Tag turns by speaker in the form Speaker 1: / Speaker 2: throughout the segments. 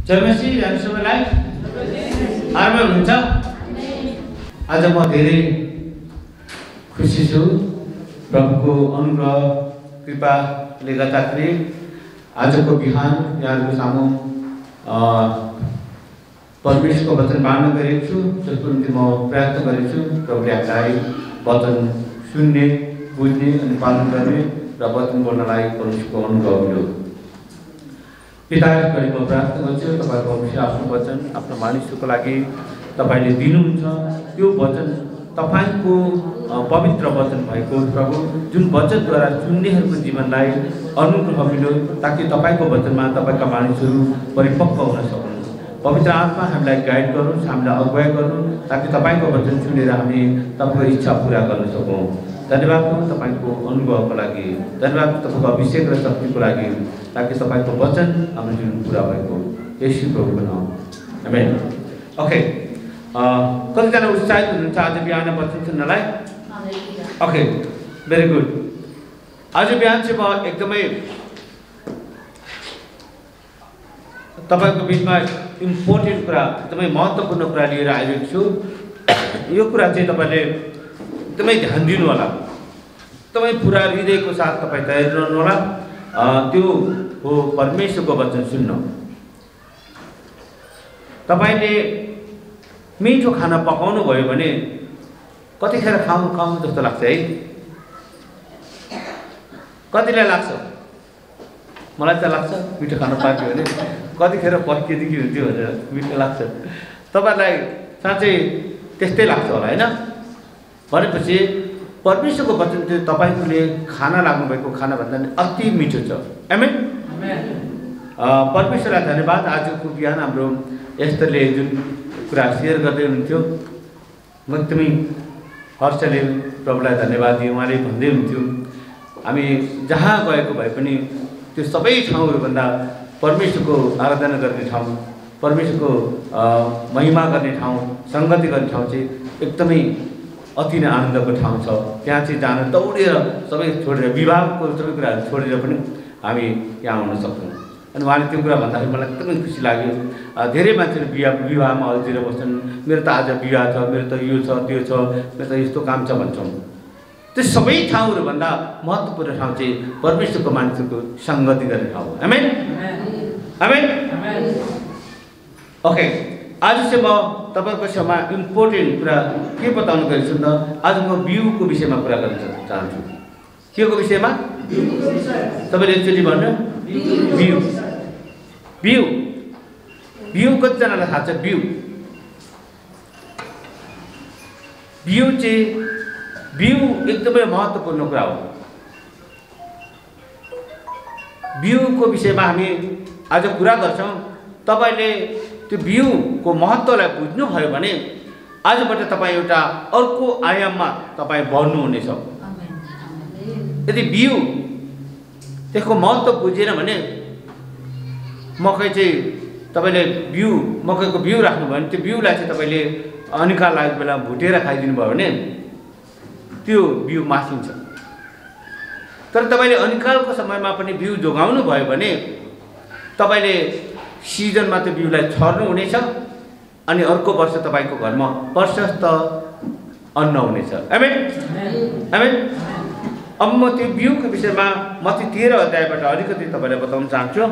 Speaker 1: जयमसी हामी सबैलाई आरामै हुनुहुन्छ। आज म धेरै खुसी छु प्रभुको अनुग्रह कृपाले गर्दाखेरि आजको बिहान यहाँको सामु परमेश्वरको वचन बाँड्न गएको छु, जसको निम्ति म प्रयत्न गरेको छु प्रभुले हामीलाई वचन सुन्ने, बुझ्ने अनि पालन गर्ने र वचन बोल्नलाई परमेश्वरको अनुग्रह मिलो। पिताको म प्रार्थना गर्छु तपाईको आफ्नो वचन आफ्नो मानिसको लागि तपाईले दिनुहुन्छ। त्यो वचन तपाईको पवित्र वचन भएको प्रभु, जुन वचनद्वारा सुन्नेहरूको जीवनलाई अनुग्रह मिलो, ताकि तपाईको वचनमा तपाईका मानिसहरू परिपक्व हुन सकुन्। पवित्र आत्मा हामीलाई गाइड गर्नुहोस्, हामीलाई अगुवाई गर्नु, ताकि तपाईको वचन सुनेर हामी तपाईको इच्छा पूरा गर्न सकौँ। धन्यवाद तपाईको अनुभवको लागि, धन्यवाद तपाईको अभिषेक र शक्तिको लागि, ताकि तपाईको वचन हाम्रो जीवन पूरा भएको येशू प्रभुको नाम आमेन। ओके, कतिजना उत्साहित हुनुहुन्छ आज बिहान वचन सुन्नलाई? Okay, very good. आज बिहान चाहिँ म एकदमै तपाईको बिचमा इम्पोर्टेन्ट कुरा, एकदमै महत्त्वपूर्ण कुरा लिएर आइरहेको छु। यो कुरा चाहिँ तपाईले एकदमै ध्यान दिनु होला, एकदमै पुरा हृदयको साथ तपाईँ तयारी रहनु होला। त्यो हो परमेश्वरको वचन सुन्न। तपाईले मिठो खाना पकाउनु भयो भने कतिखेर खाउँ जस्तो लाग्छ है? कतिलाई लाग्छ? मलाई त लाग्छ मिठो खाना पाक्यो भने कतिखेर पस्किएदेखि हुन्थ्यो भनेर मिठो लाग्छ। तपाईलाई साँच्चै त्यस्तै लाग्छ होला हैन? भनेपछि परमेश्वरको वचन चाहिँ तपाईले खाना लाग्नुभएको खानाभन्दा नि अति मिठो छ। आमेन। परमेश्वरलाई धन्यवाद। आजको बिहान हाम्रो यस्तोले जुन कुरा सेयर गर्दै हुनुहुन्थ्यो, म एकदमै हर्षले प्रभुलाई धन्यवाद दिएँ। उहाँले भन्दै हुन्थ्यो हामी जहाँ गएको भए पनि त्यो सबै ठाउँहरूभन्दा परमेश्वरको आराधना गर्ने ठाउँ, परमेश्वरको महिमा गर्ने ठाउँ, सङ्गति गर्ने ठाउँ चाहिँ एकदमै अति नै आनन्दको ठाउँ छ। त्यहाँ चाहिँ जान दौडेर सबै छोडेर, विवाहको सबै कुराहरू छोडेर पनि हामी यहाँ आउन सक्छौँ। अनि उहाँले त्यो कुरा भन्दाखेरि मलाई एकदमै खुसी लाग्यो। धेरै मान्छेहरू विवाहमा अल्झिएर बस्छन्, मेरो त आज विवाह छ, मेरो त यो छ, त्यो छ, मेरो त यस्तो काम छ भन्छौँ। त्यो सबै ठाउँहरूभन्दा महत्त्वपूर्ण ठाउँ चाहिँ परमेश्वरको मानिसहरूको सङ्गति गर्ने ठाउँ हो। आमेन आमेन। ओके, आज चाहिँ म तपाईको छेउमा इम्पोर्टेन्ट कुरा के बताउनु गएको छु त? आज म बिउको विषयमा कुरा गर्न चाहन्छु। के को विषयमा? तपाईँले एकचोटि भन्नु, बिउ। बिउ बिउ कतिजनालाई थाहा छ? बिउ बिउ चाहिँ बिउ एकदमै महत्त्वपूर्ण कुरा हो। बिउको विषयमा हामी आज कुरा गर्छौँ। तपाईले त्यो बिउको महत्त्वलाई बुझ्नुभयो भने आजबाट तपाईँ एउटा अर्को आयाममा तपाईँ बढ्नुहुनेछ। यदि बिउ त्यसको महत्त्व बुझेन भने, मकै चाहिँ तपाईँले मकैको बिउ राख्नुभयो भने त्यो बिउलाई चाहिँ तपाईँले अनिकाल लागेको बेला भुटेर खाइदिनु भयो भने त्यो बिउ मासिन्छ। तर तपाईँले अनिकालको समयमा पनि बिउ जोगाउनु भयो भने तपाईँले सिजनमा त्यो बिउलाई छर्नु हुनेछ अनि अर्को वर्ष तपाईँको घरमा प्रशस्त अन्न हुनेछ। आमेन आमेन। अब म त्यो बिउको विषयमा मत्ती 13 अध्यायबाट अलिकति तपाईँलाई बताउन चाहन्छु।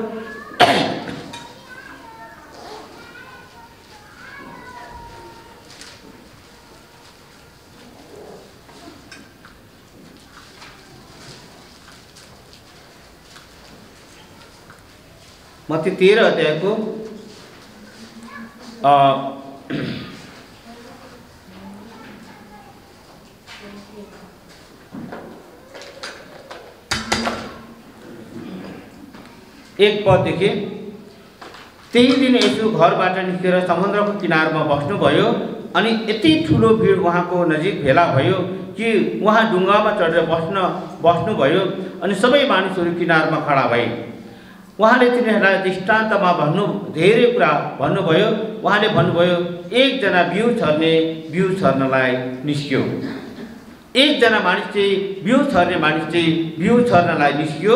Speaker 1: मत्ती 13 अध्यायको एक पददेखि, त्यही दिन यसो घरबाट निस्केर समुद्रको किनारमा बस्नुभयो अनि यति ठुलो भिड उहाँको नजिक भेला भयो कि उहाँ डुङ्गामा चढेर बस्नुभयो अनि सबै मानिसहरू किनारमा खडा भए। उहाँले तिनीहरूलाई दृष्टान्तमा धेरै कुरा भन्नुभयो। उहाँले भन्नुभयो, एकजना बिउ छर्नलाई निस्क्यो। एकजना मानिस चाहिँ बिउ छर्ने मानिस चाहिँ बिउ छर्नलाई निस्क्यो।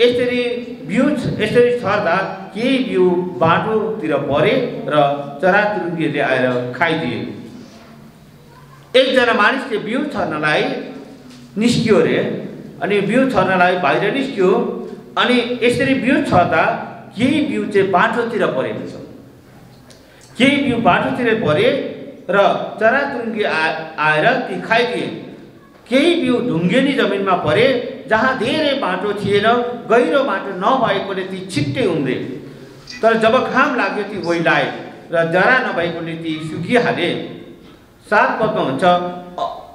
Speaker 1: यसरी बिउ यसरी छर्दा केही बिउ बाटोतिर परे र चराचुरुङ्गीहरूले आएर खाइदिए। एकजना मानिसले बिउ छर्नलाई निस्कियो अरे, अनि बिउ छर्नलाई बाहिर निस्कियो, अनि यसरी बिउ छर्दा केही बिउ चाहिँ बाटोतिर परेको छ। केही बिउ बाटोतिर परे र चराचुरुङ्गी आएर ती खाइदिए। केही बिउ ढुङ्गेनी जमिनमा परे, जहाँ धेरै बाटो थिएन, गहिरो बाटो नभएकोले ती छिट्टै उम्रे। तर जब घाम लाग्यो ती ओइलाए र जरा नभएकोले ती सुकिहाले। 7 पदमा हुन्छ,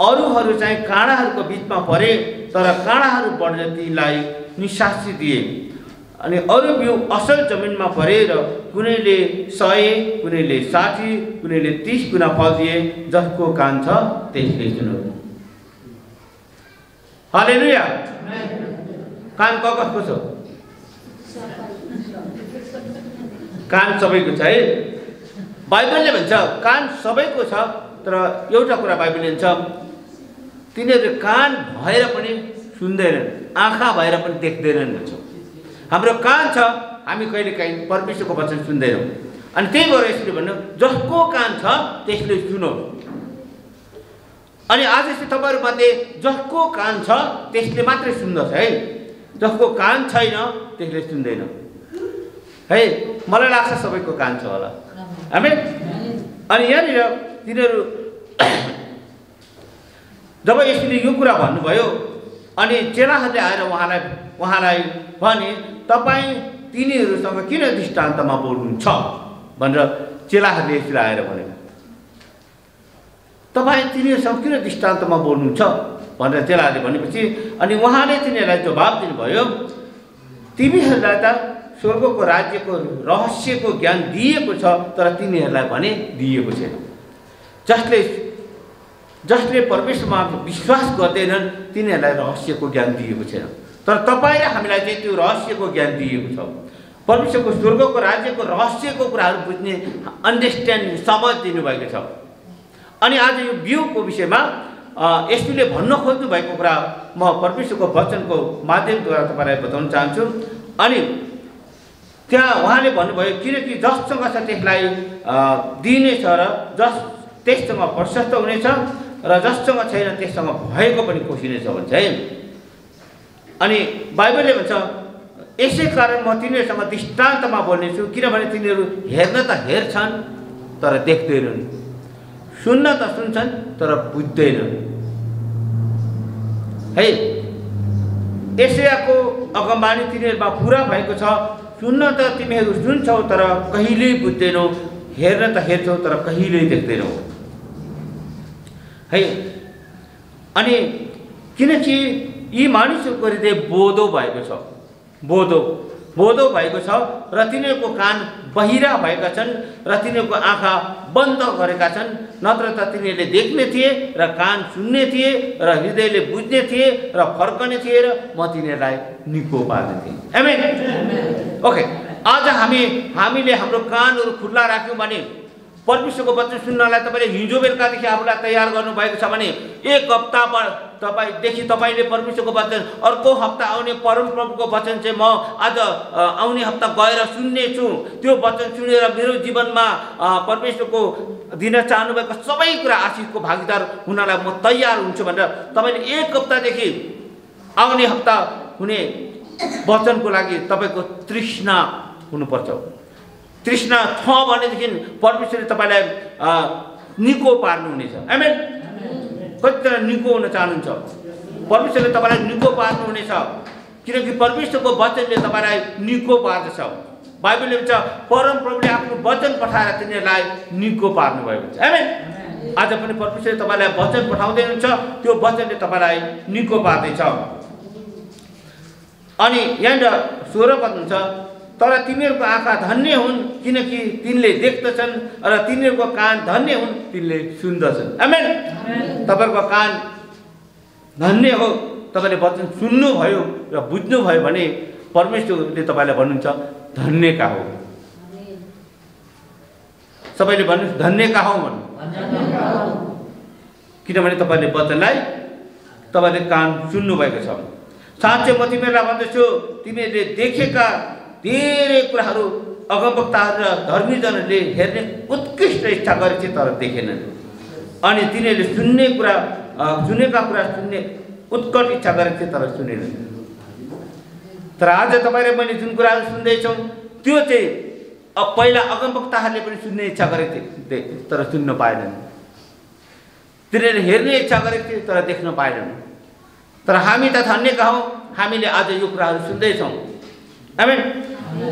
Speaker 1: अरूहरू चाहिँ काँडाहरूको बिचमा परे, तर काँडाहरू बढ्न तीलाई निशासी दिए। अनि अरू बिउ असल जमिनमा परे र कुनैले 100, कुनैले 60, कुनैले 30 गुणा फल दिए। जसको कान छ त्यसले सुनो। हालेलुया। कान कसको छ? कान सबैको छ है। बाइबलले भन्छ कान सबैको छ, तर एउटा कुरा बाइबलले भन्छ तिनीहरू कान भएर पनि सुन्दैनन्, आँखा भएर पनि देख्दैनन् भन्छ। हाम्रो कान छ, हामी कहिलेकाहीँ परमेश्वरको वचन सुन्दैनौँ। अनि त्यही भएर यसले भन्नु जसको कान छ त्यसले सुनो। अनि आज चाहिँ तपाईँहरूमध्ये जसको कान छ त्यसले मात्रै सुन्दछ है, जसको कान छैन त्यसले सुन्दैन है। मलाई लाग्छ सबैको कान छ होला। आमेन। अनि यहाँनिर तिनीहरू जब यसले यो कुरा भन्नुभयो, अनि चेलाहरूले आएर उहाँलाई भने तपाईँ तिनीहरूसँग किन दृष्टान्तमा बोल्नुहुन्छ भनेर चेलाहरूले यसरी आएर भने, तपाईँ तिनीहरूसँग किन दृष्टान्तमा बोल्नुहुन्छ भनेर चेलाहरूले भनेपछि अनि उहाँले तिनीहरूलाई जवाब दिनुभयो, तिमीहरूलाई त स्वर्गको राज्यको रहस्यको ज्ञान दिएको छ, तर तिनीहरूलाई भने दिएको छैन। जसले परमेश्वरमा विश्वास गर्दैनन् तिनीहरूलाई रहस्यको ज्ञान दिएको छैन, तर तपाईँ र हामीलाई चाहिँ त्यो रहस्यको ज्ञान दिएको छ। परमेश्वरको स्वर्गको राज्यको रहस्यको कुराहरू बुझ्ने अन्डरस्ट्यान्डिङ समझ दिनुभएको छ। अनि आज यो बिउको विषयमा यसले भन्न खोज्नु भएको कुरा म परमेश्वरको वचनको माध्यमद्वारा तपाईँलाई बताउन चाहन्छु। अनि त्यहाँ उहाँले भन्नुभयो किनकि जससँग छ त्यसलाई दिइनेछ र त्यससँग प्रशस्त हुनेछ र जससँग छैन त्यससँग भएको पनि खोसिनेछ भन्छ है। अनि बाइबलले भन्छ यसै कारण म तिनीहरूसँग दृष्टान्तमा बोल्नेछु, किनभने तिनीहरू हेर्न त हेर्छन् तर देख्दैनन्, सुन्न त सुन्छन् तर बुझ्दैनन् है। यशायाको अगमबाणी तिनीहरूमा पुरा भएको छ, सुन्न त तिमीहरू सुन्छौ तर कहिल्यै बुझ्दैनौ, हेर्न त हेर्छौ तर कहिल्यै देख्दैनौ है। अनि किनकि यी मानिसहरूको हृदय बोधो भएको छ, बोधो भएको छ र तिनीहरूको कान बहिरा भएका छन् र तिनीहरूको आँखा बन्द गरेका छन्। नत्र त तिनीहरूले देख्ने थिए र कान सुन्ने थिए र हृदयले बुझ्ने थिए र फर्कने थिए र म तिनीहरूलाई निको पार्ने थिएँ। आमेन। ओके, आज हामीले हाम्रो कानहरू खुल्ला राख्यौँ भने परमेश्वरको वचन सुन्नलाई तपाईँले हिजो बेलुकादेखि आफूलाई तयार गर्नुभएको छ भने 1 हप्ता तपाईँदेखि तपाईँले परमेश्वरको वचन, अर्को हप्ता आउने परमप्रभुको वचन चाहिँ म आज आउने हप्ता गएर सुन्नेछु। त्यो वचन सुनेर मेरो जीवनमा परमेश्वरको दिन चाहनुभएको सबै कुरा आशिषको भागीदार हुनलाई म तयार हुन्छु भनेर तपाईँले 1 हप्तादेखि आउने हप्ता हुने वचनको लागि तपाईँको तृष्णा हुनुपर्छ। तृष्णा छ भनेदेखि परमेश्वरले तपाईँलाई निको पार्नुहुनेछ। आमेन। कतिजना निको हुन चाहनुहुन्छ, परमेश्वरले तपाईँलाई निको पार्नुहुनेछ, किनकि परमेश्वरको वचनले तपाईँलाई निको पार्दछ। बाइबलले भन्छ परमप्रभुले आफ्नो वचन पठाएर तिनीहरूलाई निको पार्नुभएको छ। आमेन। आज पनि परमेश्वरले तपाईँलाई वचन पठाउँदै हुनुहुन्छ, त्यो वचनले तपाईँलाई निको पार्दैछ। अनि यहाँनिर 16 पद हुन्छ, तर तिनीहरूको आँखा धन्य हुन् किनकि तिनले देख्दछन् र तिनीहरूको कान धन्य हुन् तिनले सुन्दछन्। आमेन। तपाईँको कान धन्य हो, तपाईँले वचन सुन्नुभयो र बुझ्नुभयो भने परमेश्वरले तपाईँलाई भन्नुहुन्छ धन्यका हो। सबैले भन्नु धन्यका हौ भन्नु, किनभने तपाईँले वचनलाई तपाईँले कान सुन्नुभएको छ। साँच्चै म तिमीहरूलाई भन्दछु, तिमीहरूले देखेका धेरै कुराहरू अगमवक्ताहरू र धर्मीजनहरूले हेर्ने उत्कृष्ट इच्छा गरेथे तर देखेनन्, अनि तिनीहरूले सुनेका कुरा सुन्ने उत्कट इच्छा गरेथे तर सुनेनन्। तर आज तपाईँ र मैले जुन कुराहरू सुन्दैछौँ त्यो चाहिँ पहिला अगमवक्ताहरूले पनि सुन्ने इच्छा गरेथे तर सुन्न पाएनन्, तिनीहरूले हेर्ने इच्छा गरेको थियो तर देख्न पाएनन्। तर हामी त धन्यका हौँ, हामीले आज यो कुराहरू सुन्दैछौँ। आमेन।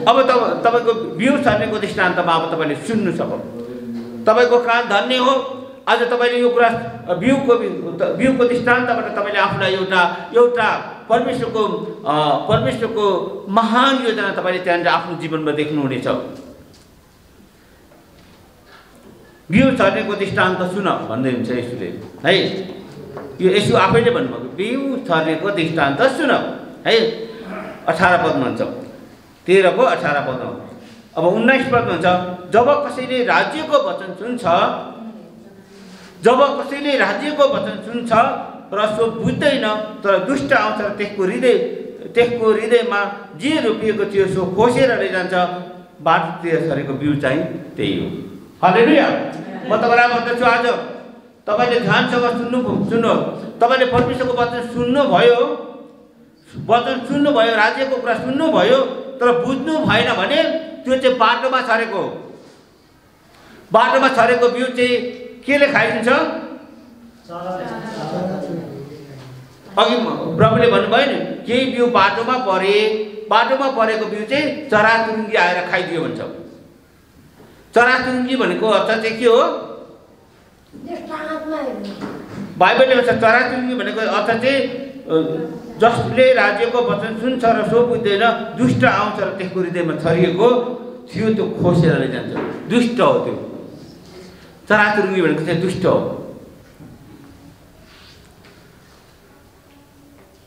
Speaker 1: अब तपाईँको बिउ छर्नेको दृष्टान्तमा अब तपाईँले सुन्नु सक्नु, तपाईँको कान धन्य हो। आज तपाईँले यो कुरा बिउको दृष्टान्तबाट तपाईँले आफूलाई एउटा परमेश्वरको महान योजना तपाईँले त्यहाँनिर आफ्नो जीवनमा देख्नुहुनेछ। बिउ छर्नेको दृष्टान्त सुन भन्दै हुन्छ यसुले है, यो यसु आफैले भन्नुभएको बिउ छर्नेको दृष्टान्त सुन है। 18 पदमा हुन्छ, 13 को 18 पदमा। अब 19 पदमा हुन्छ, जब कसैले राज्यको वचन सुन्छ र सो बुझ्दैन, तर दुष्ट आउँछ र त्यसको हृदयमा जे रोपिएको थियो सो खोसेर लैजान्छ। बाटोतिर छरेको बिउ चाहिँ त्यही हो। हालेलुया। म तपाईँलाई भन्दछु, आज तपाईँले ध्यानसँग सुन्नु, तपाईँले परमेश्वरको वचन सुन्नुभयो, राज्यको कुरा सुन्नुभयो, तर बुझ्नु भएन भने त्यो चाहिँ बाटोमा छरेको बिउ चाहिँ केले खाइदिन्छ? अघि प्रभुले भन्नुभयो नि, केही बिउ बाटोमा परेको बिउ चाहिँ चराचुरुङ्गी आएर खाइदियो भन्छ। चराचुरुङ्गी भनेको अर्थ चाहिँ के हो? बाइबलले भन्छ चराचुरुङ्गी भनेको अर्थ चाहिँ जसले राज्यको वचन सुन्छ र सो बुझ्दैन, दुष्ट आउँछ र त्यसको हृदयमा छरिएको थियो त्यो खोसेर लैजान्छ। दुष्ट हो त्यो चराचुरुङ्गी भनेको चाहिँ दुष्ट हो।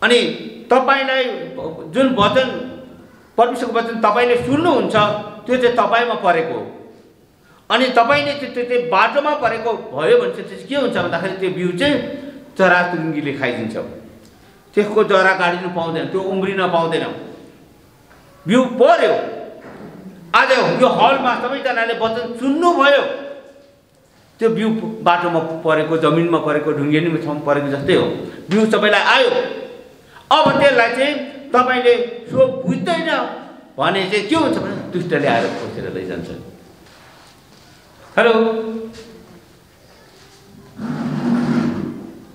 Speaker 1: अनि तपाईँलाई जुन वचन परमेश्वरको वचन तपाईँले सुन्नुहुन्छ त्यो चाहिँ तपाईँमा परेको हो, अनि तपाईँले त्यो बाटोमा परेको भयो भने चाहिँ के हुन्छ भन्दाखेरि त्यो बिउ चाहिँ चराचुरुङ्गीले खाइदिन्छ। त्यसको जरा गाडिनु पाउँदैन, त्यो उम्रिन पाउँदैन। बिउ पर्यो। आज यो हलमा सबैजनाले वचन सुन्नुभयो, त्यो बिउ बाटोमा परेको, जमिनमा परेको, ढुङ्गेनीमा परेको जस्तै हो। बिउ सबैलाई आयो, अब त्यसलाई चाहिँ तपाईँले सो बुझ्दैन भने चाहिँ के हुन्छ भने दुष्टले आएर खोसेर लैजान्छ। हेलो,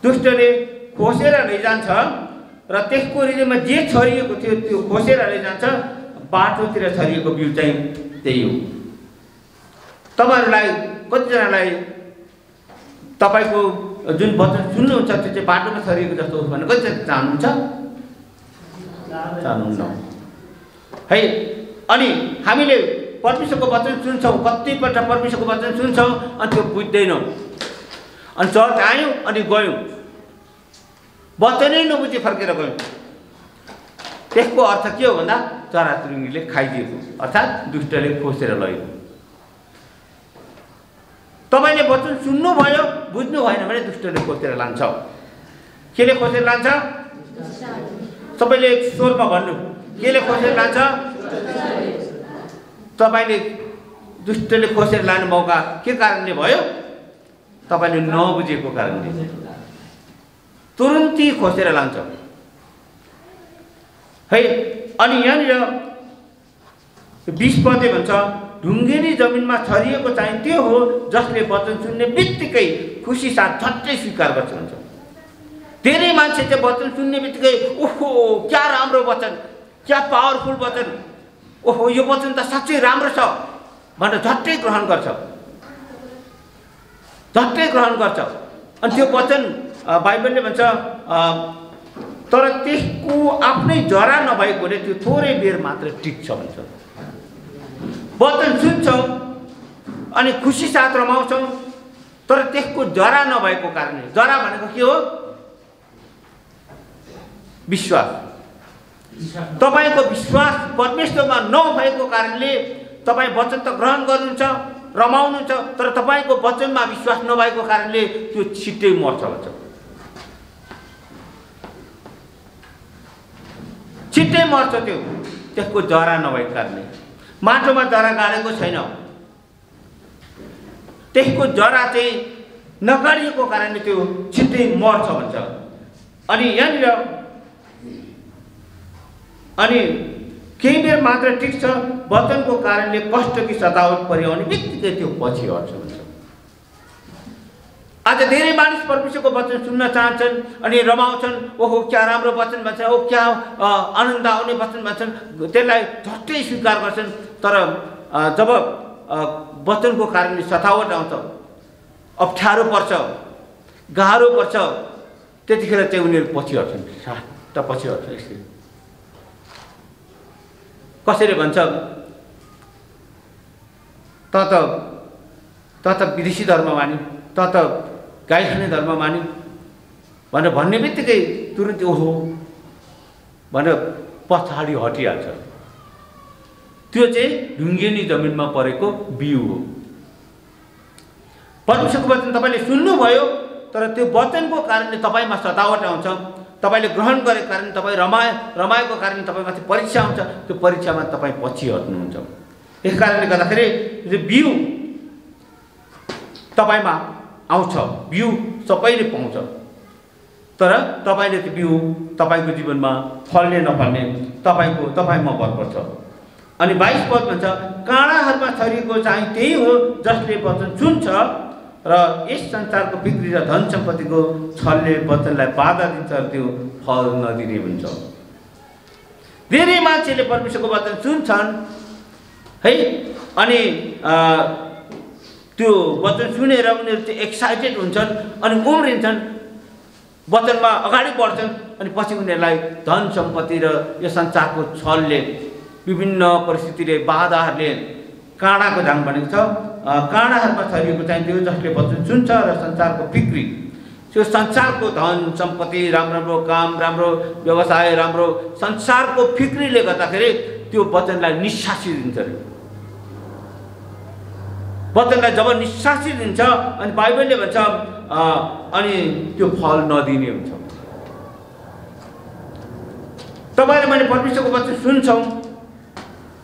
Speaker 1: दुष्टले खोसेर लैजान्छ र त्यसको हृदयमा जे छरिएको थियो त्यो खोसेर लैजान्छ। बाटोतिर छरिएको बिउ चाहिँ त्यही हो। तपाईँहरूलाई कतिजनालाई तपाईँको जुन वचन सुन्नुहुन्छ त्यो चाहिँ बाटोमा छरिएको जस्तो होस् भने कतिजना चाहनुहुन्छ? चाहनुहुन्न है। अनि हामीले परमेश्वरको वचन सुन्छौँ, कतिपल्ट परमेश्वरको वचन सुन्छौँ अनि त्यो बुझ्दैनौँ, अनि चर्च आयौँ अनि गयौँ, वचनै नबुझी फर्केर गयौँ। त्यसको अर्थ के हो भन्दा चराचुरुङ्गीले खाइदिएको, अर्थात् दुष्टले खोसेर लग्यो। तपाईँले वचन सुन्नुभयो, बुझ्नु भएन भने दुष्टले खोसेर लान्छ। केले खोसेर लान्छ? सबैले एक स्वरमा भन्नु, केले खोसेर लान्छ? तपाईँले दुष्टले खोसेर लाने मौका के कारणले भयो? तपाईँले नबुझेको कारणले तुरुन्तै खोसेर लान्छ है। अनि यहाँनिर 20 पदले भन्छ, ढुङ्गेनी जमिनमा छरिएको चाहिँ त्यो हो जसले वचन सुन्ने बित्तिकै खुसी साथ झट्टै स्वीकार गर्छ भन्छ। धेरै मान्छे चाहिँ वचन सुन्ने बित्तिकै ओहो क्या राम्रो वचन, क्या पावरफुल वचन, ओहो यो वचन त साँच्चै राम्रो छ भनेर झट्टै ग्रहण गर्छ। अनि त्यो वचन बाइबलले भन्छ तर त्यसको आफ्नै जरा नभएकोले त्यो थोरै बेर मात्र टिक्छ भन्छ। वचन सुन्छौँ अनि खुसी साथ रमाउँछौँ, तर त्यसको जरा नभएको कारणले, जरा भनेको के हो? विश्वास। तपाईँको विश्वास परमेश्वरमा नभएको कारणले तपाईँ वचन त ग्रहण गर्नुहुन्छ, रमाउनुहुन्छ, तर तपाईँको वचनमा विश्वास नभएको कारणले त्यो छिट्टै मर्छ भन्छ। छिट्टै मर्छ त्यो, त्यसको जरा नभएको कारणले। माटोमा जरा गाडेको छैन, त्यसको जरा चाहिँ नगाडिएको कारणले त्यो छिट्टै मर्छ भन्छ। अनि यहाँनिर अनि केही बेर मात्र टिक्छ, वचनको कारणले कष्ट कि सतावट परिआउने बित्तिकै त्यो पछि हट्छ भन्छ। आज धेरै मानिस परमेश्वरको वचन सुन्न चाहन्छन् अनि रमाउँछन्, ओहो क्या राम्रो वचन भन्छ, ओ क्या आनन्द आउने वचन भन्छन्, त्यसलाई झट्टै स्वीकार गर्छन्। तर जब वचनको कारणले सतावट आउँछ, अप्ठ्यारो पर्छ, गाह्रो पर्छ, त्यतिखेर चाहिँ उनीहरू पछि हट्छन्, साट पछि हट्छ। यसरी कसैले भन्छ त विदेशी धर्म मान्यो, त गाई खाने धर्म मान्यो भनेर भन्ने बित्तिकै तुरुन्त ओहो भनेर पछाडि हटिहाल्छ। त्यो चाहिँ ढुङ्गेनी जमिनमा परेको बिउ हो। परमेश्वरको वचन तपाईँले सुन्नुभयो, तर त्यो वचनको कारणले तपाईँमा सतावट आउँछ, तपाईँले ग्रहण गरेको कारण, तपाईँ रमाएको कारण तपाईँमाथि परीक्षा आउँछ, त्यो परीक्षामा तपाईँ पछि हट्नुहुन्छ। यस कारणले गर्दाखेरि यो बिउ तपाईँमा आउँछ, बिउ सबैले पाउँछ, तर तपाईँले त्यो बिउ तपाईँको जीवनमा फल्ने नफल्ने तपाईँमा भर पर्छ। अनि 22 पद भन्छ, काँडाहरूमा छरिएको चाहिँ त्यही हो जसले वचन सुन्छ र यस संसारको बिक्री र धन सम्पत्तिको छलले वचनलाई बाधा दिन्छ, त्यो फल नदिने हुन्छ। धेरै मान्छेले परमेश्वरको वचन सुन्छन् है, अनि त्यो वचन सुनेर उनीहरू चाहिँ एक्साइटेड हुन्छन् अनि उम्रिन्छन्, वचनमा अगाडि बढ्छन्, अनि पछि उनीहरूलाई धन सम्पत्ति र यो संसारको छलले, विभिन्न परिस्थितिले, बाधाहरूले काँडाको झाङ भनेको छ। काँडाहरूमा छरिएको चाहिँ त्यो जसले वचन सुन्छ र संसारको बिक्री, त्यो संसारको धन सम्पत्ति, राम्रो काम, राम्रो व्यवसाय, राम्रो संसारको फिक्रीले गर्दाखेरि त्यो वचनलाई निश्वासी दिन्छ। वचनलाई जब निश्वासी दिन्छ अनि बाइबलले भन्छ अनि त्यो फल नदिने हुन्छ। तपाईँले मैले परमेश्वरको वचन सुन्छौँ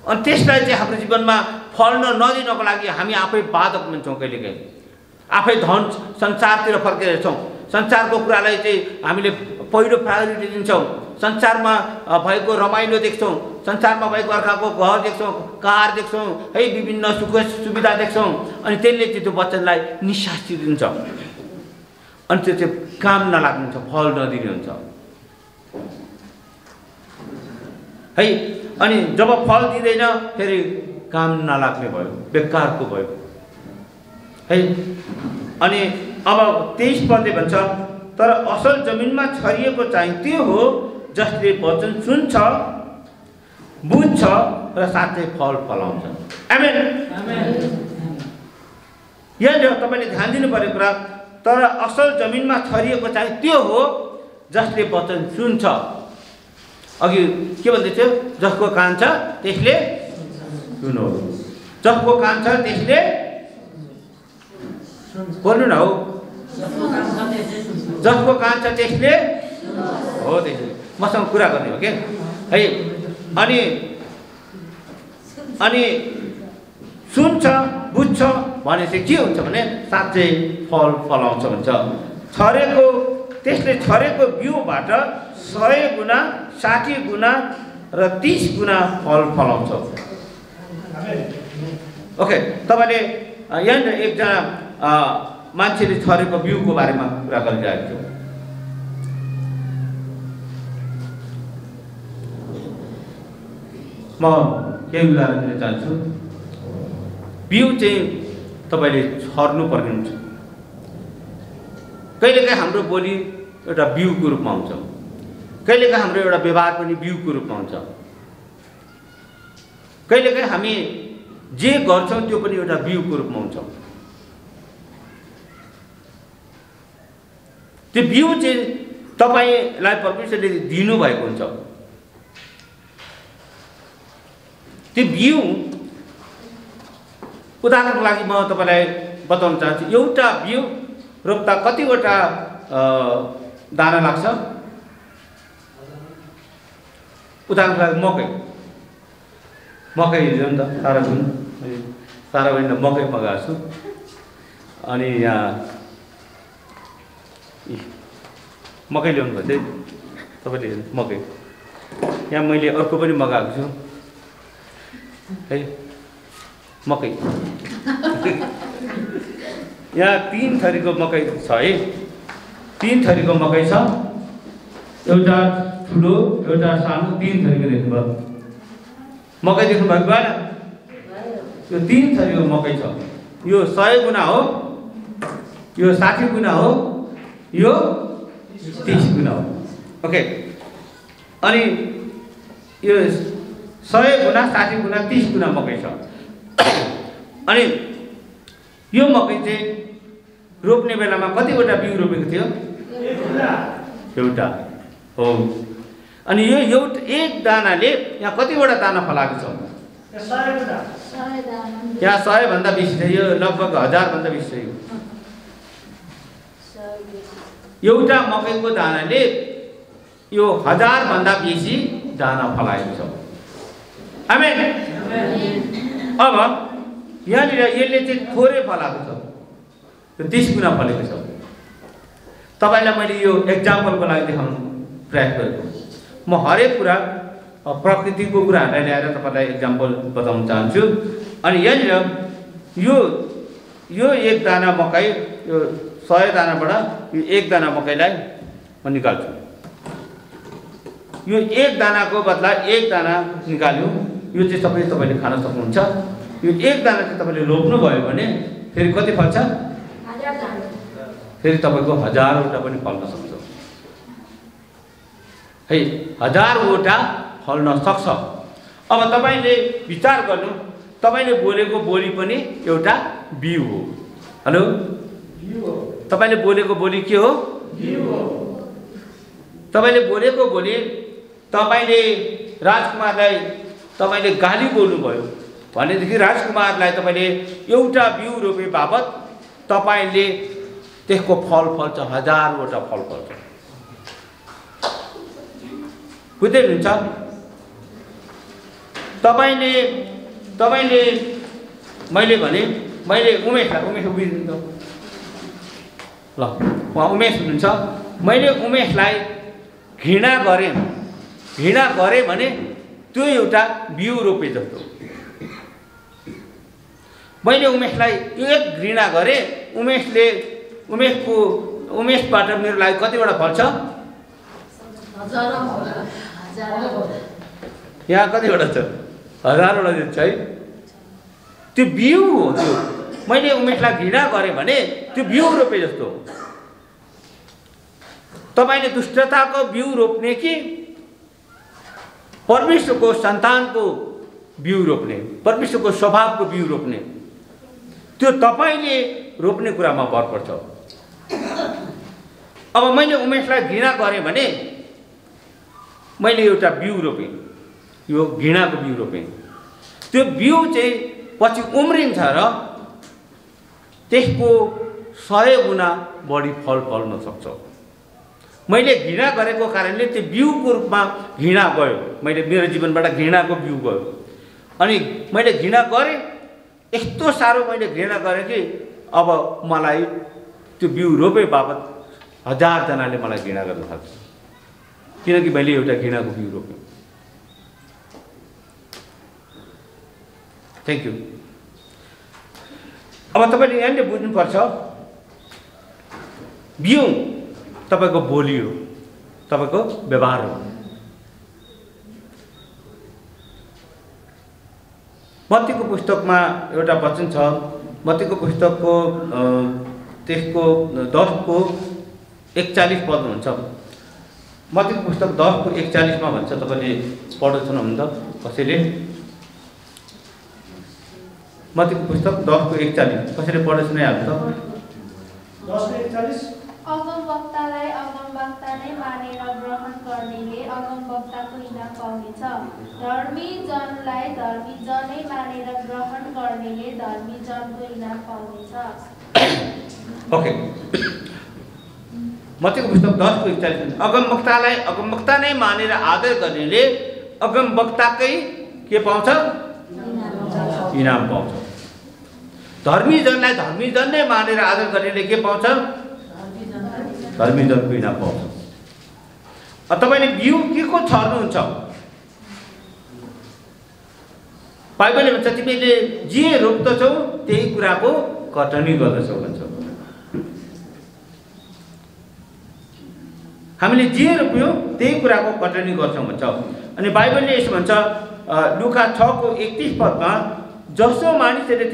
Speaker 1: अनि त्यसलाई चाहिँ हाम्रो जीवनमा फल्न नदिनको लागि हामी आफै बाधक हुन्छौँ। कहिलेकाहीँ आफै धन संसारतिर फर्केर छौँ, संसारको कुरालाई चाहिँ हामीले पहिलो प्रायोरिटी दिन्छौँ, संसारमा भएको रमाइलो देख्छौँ, संसारमा भएको अर्काको घर देख्छौँ, कार देख्छौँ है, विभिन्न सुख सुविधा देख्छौँ, अनि त्यसले चाहिँ त्यो वचनलाई निश्वासी दिन्छ, अनि त्यो चाहिँ काम नलाग्ने हुन्छ, फल नदिने हुन्छ है। अनि जब फल दिँदैन फेरि काम नलाग्ने भयो, बेकारको भयो है। अनि अब 23 पदले भन्छ, तर असल जमिनमा छरिएको चाहिँ त्यो हो जसले वचन सुन्छ, बुझ्छ र साथै फल फलाउँछ। आमेन। यहाँ तपाईँले ध्यान दिनु पर्ने कुरा, तर असल जमिनमा छरिएको चाहिँ त्यो हो जसले वचन सुन्छ। अघि के भन्दै थियो? जसको कान छ त्यसले सुनो, जसको कान छ त्यसले बोल्नु न हौ, जसको कान छ त्यसले हो, त्यसले मसँग कुरा गर्ने हो क्या है। अनि सुन्छ, बुझ्छ भने चाहिँ के हुन्छ भने साँच्चै फल फलाउँछ भन्छ। छरेको त्यसले छरेको बिउबाट 100 गुणा, 60 गुणा र 30 गुणा फल फलाउँछ। ओके, तपाईँले यहाँ एकजना मान्छेले छरेको बिउको बारेमा कुरा गरिरहेको थियो। म केही उदाहरण दिन चाहन्छु। बिउ चाहिँ तपाईँले छर्नु पर्ने हुन्छ। कहिलेकाहीँ हाम्रो बोली एउटा बिउको रूपमा हुन्छ, कहिलेकाहीँ हाम्रो एउटा व्यवहार पनि बिउको रूपमा हुन्छ, कहिलेकाहीँ हामी जे गर्छौँ त्यो पनि एउटा बिउको रूपमा हुन्छ। त्यो बिउ चाहिँ तपाईँलाई परमेश्वरले दिनुभएको हुन्छ। त्यो बिउ, उदाहरणको लागि म तपाईँलाई बताउन चाहन्छु। एउटा बिउ रोप्दा कतिवटा दाना लाग्छ? उदाहरणको लागि मकै लियो नि त सारा बहिनीलाई मकै मगाएको छु। अनि यहाँ मकै ल्याउनु भयो चाहिँ तपाईँले मकै यहाँ मैले अर्को पनि मगाएको छु है मकै यहाँ 3 थरीको मकै छ है 3 थरीको मकै छ एउटा ठुलो एउटा सानो 3 थरीको देख्नुभयो मकै देख्नु भएको भएन यो 3 थरीको मकै छ यो 100 गुणा हो यो 60 गुणा हो यो 30 गुणा हो ओके अनि यो 100 गुणा 60 गुणा 30 गुणा मकै छ अनि यो मकै चाहिँ रोप्ने बेलामा कतिवटा बिउ रोपेको थियो एउटा हो अनि यो एक दानाले यहाँ कतिवटा दाना फलाएको छ यहाँ 100 भन्दा बेसी छ यो लगभग 1000 भन्दा बेसी छ एउटा मकैको दानाले यो 1000 भन्दा बेसी दाना फलाएको छ आमेन अब यहाँनिर यसले चाहिँ थोरै फलाएको छ यो 30 गुणा फलेको छ तपाईलाई मैले यो एक्जाम्पलको लागि देखाउन प्रयास गरेको म हरेक कुरा प्रकृतिको कुराहरूलाई ल्याएर तपाईलाई एक्जाम्पल बताउन चाहन्छु अनि यहाँनिर यो एक दाना मकै यो 100 दानाबाट यो एक दाना मकैलाई म निकाल्छु यो एक दानाको बदला एक दाना निकाल्यो यो चाहिँ तपाईले खान सक्नुहुन्छ यो एक दाना चाहिँ तपाईले रोप्नु भयो भने फेरि कति फल्छ फेरि तपाईको 1000 वटा पनि फल्न सक्छ है 1000 वटा फल्न सक्छ अब तपाईले विचार गर्नु तपाईले बोलेको बोली पनि एउटा बिउ हो हेलो बिउ हो तपाईले बोलेको बोली के हो बिउ हो तपाईले बोलेको बोली तपाईले राजकुमारलाई तपाईले गाली बोल्नु भयो भनेदेखि राजकुमारलाई तपाईले एउटा बिउ रोपे बापत तपाईले त्यसको फल फल्छ 1000 वटा फल फल्छ बुझ्दै हुन्छ तपाईले मैले भने मैले उमेश उभिन्छ ल उहाँ उमेश हुनुहुन्छ मैले उमेशलाई घृणा गरेँ भने त्यो एउटा बिउ रोपे जस्तो मैले उमेशलाई एक घृणा गरेँ उमेशबाट मेरो लागि कतिवटा फल्छ यहाँ कतिवटा छ 1000 वटा छ है त्यो बिउ हो त्यो मैले उमेशलाई घृणा गरेँ भने त्यो बिउ रोपे जस्तो तपाईले दुष्टताको बिउ रोप्ने कि परमेश्वरको सन्तानको बिउ रोप्ने परमेश्वरको स्वभावको बिउ रोप्ने त्यो तपाईले रोप्ने कुरामा भर पर्छ अब मैले उमेशलाई घृणा गरेँ भने मैले एउटा बिउ रोपेँ यो घृणाको बिउ रोपेँ त्यो बिउ चाहिँ पछि उम्रिन्छ र त्यसको 100 गुणा बढी फल फल्न सक्छ मैले घृणा गरेको कारणले त्यो बिउको रूपमा घृणा गयो मैले मेरो जीवनबाट घृणाको बिउ गयो अनि मैले घृणा गरेँ यस्तो साह्रो मैले घृणा गरेँ कि अब मलाई त्यो बिउ रोपे बापत 1000 जनाले मलाई घृणा गर्न सक्छ किनकि मैले एउटा घृणाको बिउ रोपेँ थ्यांक यू अब तपाईले यहाँले बुझ्नुपर्छ बिउ तपाईको बोली हो तपाईको व्यवहार हो मत्तीको पुस्तकमा एउटा वचन छ मत्तीको पुस्तकको त्यसको 10 को 41 पद हुन्छ मत्तीको पुस्तक 10 को 41 मा भन्छ तपाईले पढ्न सक्नुहुन्छ कसैले मत्तीको पुस्तक 10 को 41 कसैले पढ्न सुनाइहाल्नु त
Speaker 2: 10 को 41
Speaker 3: अगमवक्तालाई अगमवक्ता नै मानेर ग्रहण गर्नेले अगमवक्ताको इनाम पाउनेछ धर्मी जनलाई धर्मी जनै मानेर ग्रहण गर्नेले धर्मी जनको इनाम पाउनेछ
Speaker 1: ओके मत्तीको पुस्तक 10 को 41 अगमवक्तालाई अगमवक्ता नै मानेर आदर गर्नेले अगमवक्ताकै के पाउँछ? इनाम पाउँछ। धर्मीजनलाई धर्मीजन नै मानेर आदर गर्नेले के पाउँछ? धर्मीजनको इनाम पाउँछ। तपाईले बिउ के को छर्नुहुन्छ? बाइबलले भन्छ तिमीले जे रोप्दछौ त्यही कुराको कटनी गर्दछौ भन्छ। हामीले जे रोप्यौं त्यही कुराको कटनी गर्छौं भन्छ। अनि बाइबलले यसो भन्छ लुका 6:31 पदमा, जसो मानिसहरूले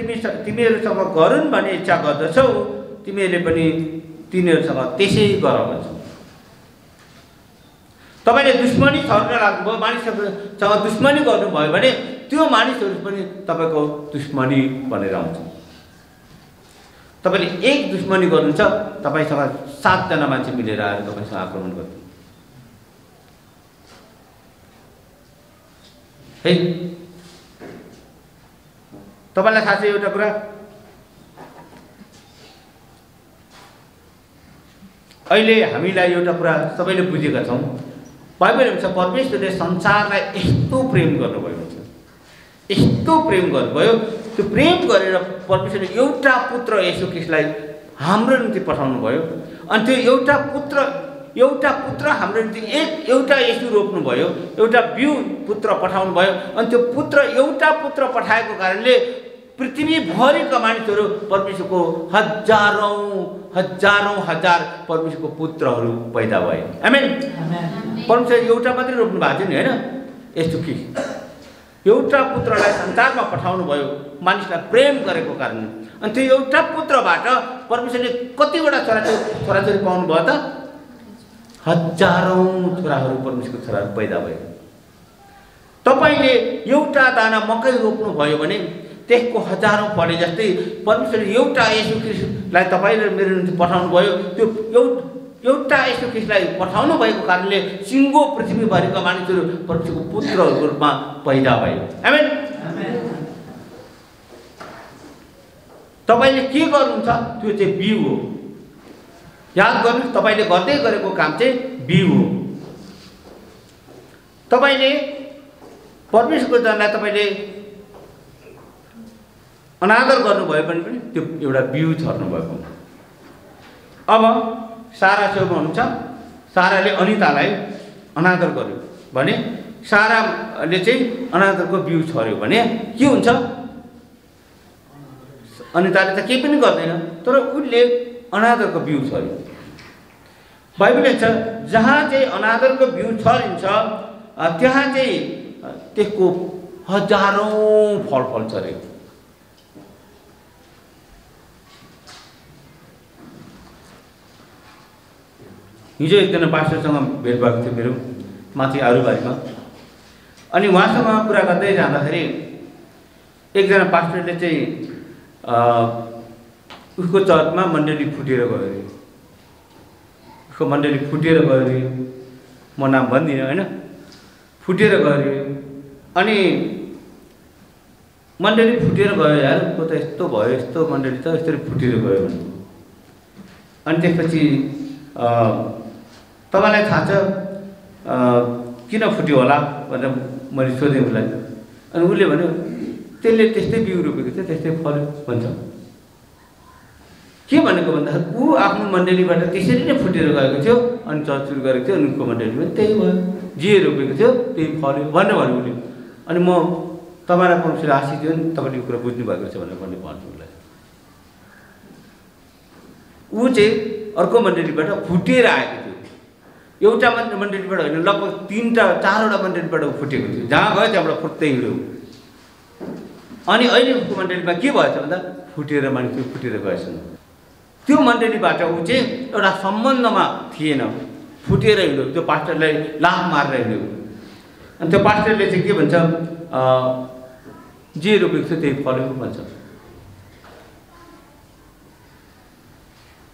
Speaker 1: तिमीहरूसँग गरून् भन्ने इच्छा गर्दछौ तिमीहरूले पनि तिनीहरूसँग त्यसै गर भन्छ। तपाईले दुश्मनी छर्न लाग्नुभयो, मानिसहरूसँग दुश्मनी गर्नुभयो भने त्यो मानिसहरू पनि तपाईको दुश्मनी बनेर आउँछ। तपाईले एक दुश्मनी गर्नुहुन्छ, तपाईसँग 7 जना मान्छे मिलेर आएर तपाईसँग आक्रमण गर्छ। है तपाईलाई थाहा छ एउटा कुरा, अहिले हामीलाई एउटा कुरा सबैले बुझेका छौं, बाइबलले भन्छ परमेश्वरले संसारलाई यस्तो प्रेम गर्नुभयो भन्छ, यस्तो प्रेम गर्नुभयो। त्यो प्रेम गरेर परमेश्वरले एउटा पुत्र येशू ख्रीष्टलाई हाम्रो निम्ति पठाउनु भयो। अनि त्यो एउटा पुत्र हाम्रो निम्ति एउटा येशू रोप्नु भयो, एउटा बिउ पुत्र पठाउनु भयो। अनि त्यो एउटा पुत्र पठाएको कारणले पृथ्वीभरिका मानिसहरू परमेश्वरको हजारौं हजार परमेश्वरको पुत्रहरू पैदा भए। आमेन। परमेश्वरले एउटा मात्रै रोप्नु भएको थियो नि, हैन? येशू ख्रीष्ट एउटा पुत्रलाई संसारमा पठाउनु भयो मानिसलाई प्रेम गरेको कारण। अनि त्यो एउटा पुत्रबाट परमेश्वरले कतिवटा छोराछोरी पाउनु भयो त? हजारौं छोराहरू परमेश्वरको छोराहरू पैदा भए। तपाईले एउटा दाना मकै रोप्नु भयो भने त्यसको हजारौं फले जस्तै परमेश्वरले एउटा येशू ख्रीष्टलाई तपाईले मेरो निम्ति पठाउनु भयो। त्यो एउटा येशू ख्रीष्टलाई पठाउनु भएको कारणले सिङ्गो पृथ्वीभरिका मानिसहरू परमेश्वरको पुत्रहरूको रूपमा पैदा भए। आमेन। तपाईले के गर्नुहुन्छ त्यो चाहिँ बिउ हो। याद गर्नुहोस्, तपाईले गर्दै गरेको काम चाहिँ बिउ हो। तपाईले परमेश्वरको जनलाई तपाईले अनादर गर्नुभयो भने पनि त्यो एउटा बिउ छर्नु भएको। अब सारा छेउमा हुनुहुन्छ, साराले अनितालाई अनादर गर्यो भने, साराले चाहिँ अनादरको बिउ छर्यो भने के हुन्छ? अनिताले त केही पनि गर्दैन, तर उसले अनादरको बिउ छर्यो। बाइबलले भन्छ जहाँ चाहिँ अनादरको बिउ छरिन्छ त्यहाँ चाहिँ त्यसको हजारौं फल फल्छ रे। हिजो एकजना पास्टरसँग भेट भएको थियो मेरो, माथि आरुबारीमा। अनि उहाँसँग कुरा गर्दै जाँदाखेरि एकजना पास्टरले चाहिँ उसको चर्चमा मण्डली फुटेर गयो अरे। उसको मण्डली फुटेर गयो अरे, म नाम भन्दिनँ हैन, फुटेर गयो अरे। अनि मण्डली फुटेर गयो यार, को त यस्तो भयो, यस्तो मण्डली त यसरी फुटेर गयो भने। अनि त्यसपछि तपाईलाई थाहा छ किन फुट्यो होला भनेर मैले सोधेँ उसलाई। अनि उसले भन्यो त्यसले त्यस्तै बिउ रोपेको थियो, त्यस्तै फल्यो भन्छ। के भनेको भन्दाखेरि ऊ आफ्नो मण्डलीबाट त्यसरी नै फुटेर गएको थियो, अनि चर्च सुरु गरेको थियो, अनि उनको मण्डलीमा त्यही भयो, जे रोपेको थियो त्यही फल्यो भनेर भन्यो उसले। अनि म तपाईँलाई परमेश्वरले आशिष दियो नि, तपाईँले यो कुरा बुझ्नु भएको छ भनेर भन्ने भन्छु उसलाई। ऊ चाहिँ अर्को मण्डलीबाट फुटेर आएको थियो, एउटा मण्डलीबाट होइन, लगभग 3-4वटा मण्डलीबाट फुटेको थियो। जहाँ गयो त्यहाँबाट फुट्दै हिँड्यो। अनि अहिले उसको मण्डलीमा के भएछ भन्दा फुटेर मान्छे फुटेर गएछन्। त्यो मण्डलीबाट ऊ चाहिँ एउटा सम्बन्धमा थिएन, फुटेर हिँड्यो, त्यो पास्टरलाई लाभ मारेर हिँड्यो। अनि त्यो पास्टरले चाहिँ के भन्छ, जे रोपेको थियो त्यही फल्यो भन्छ।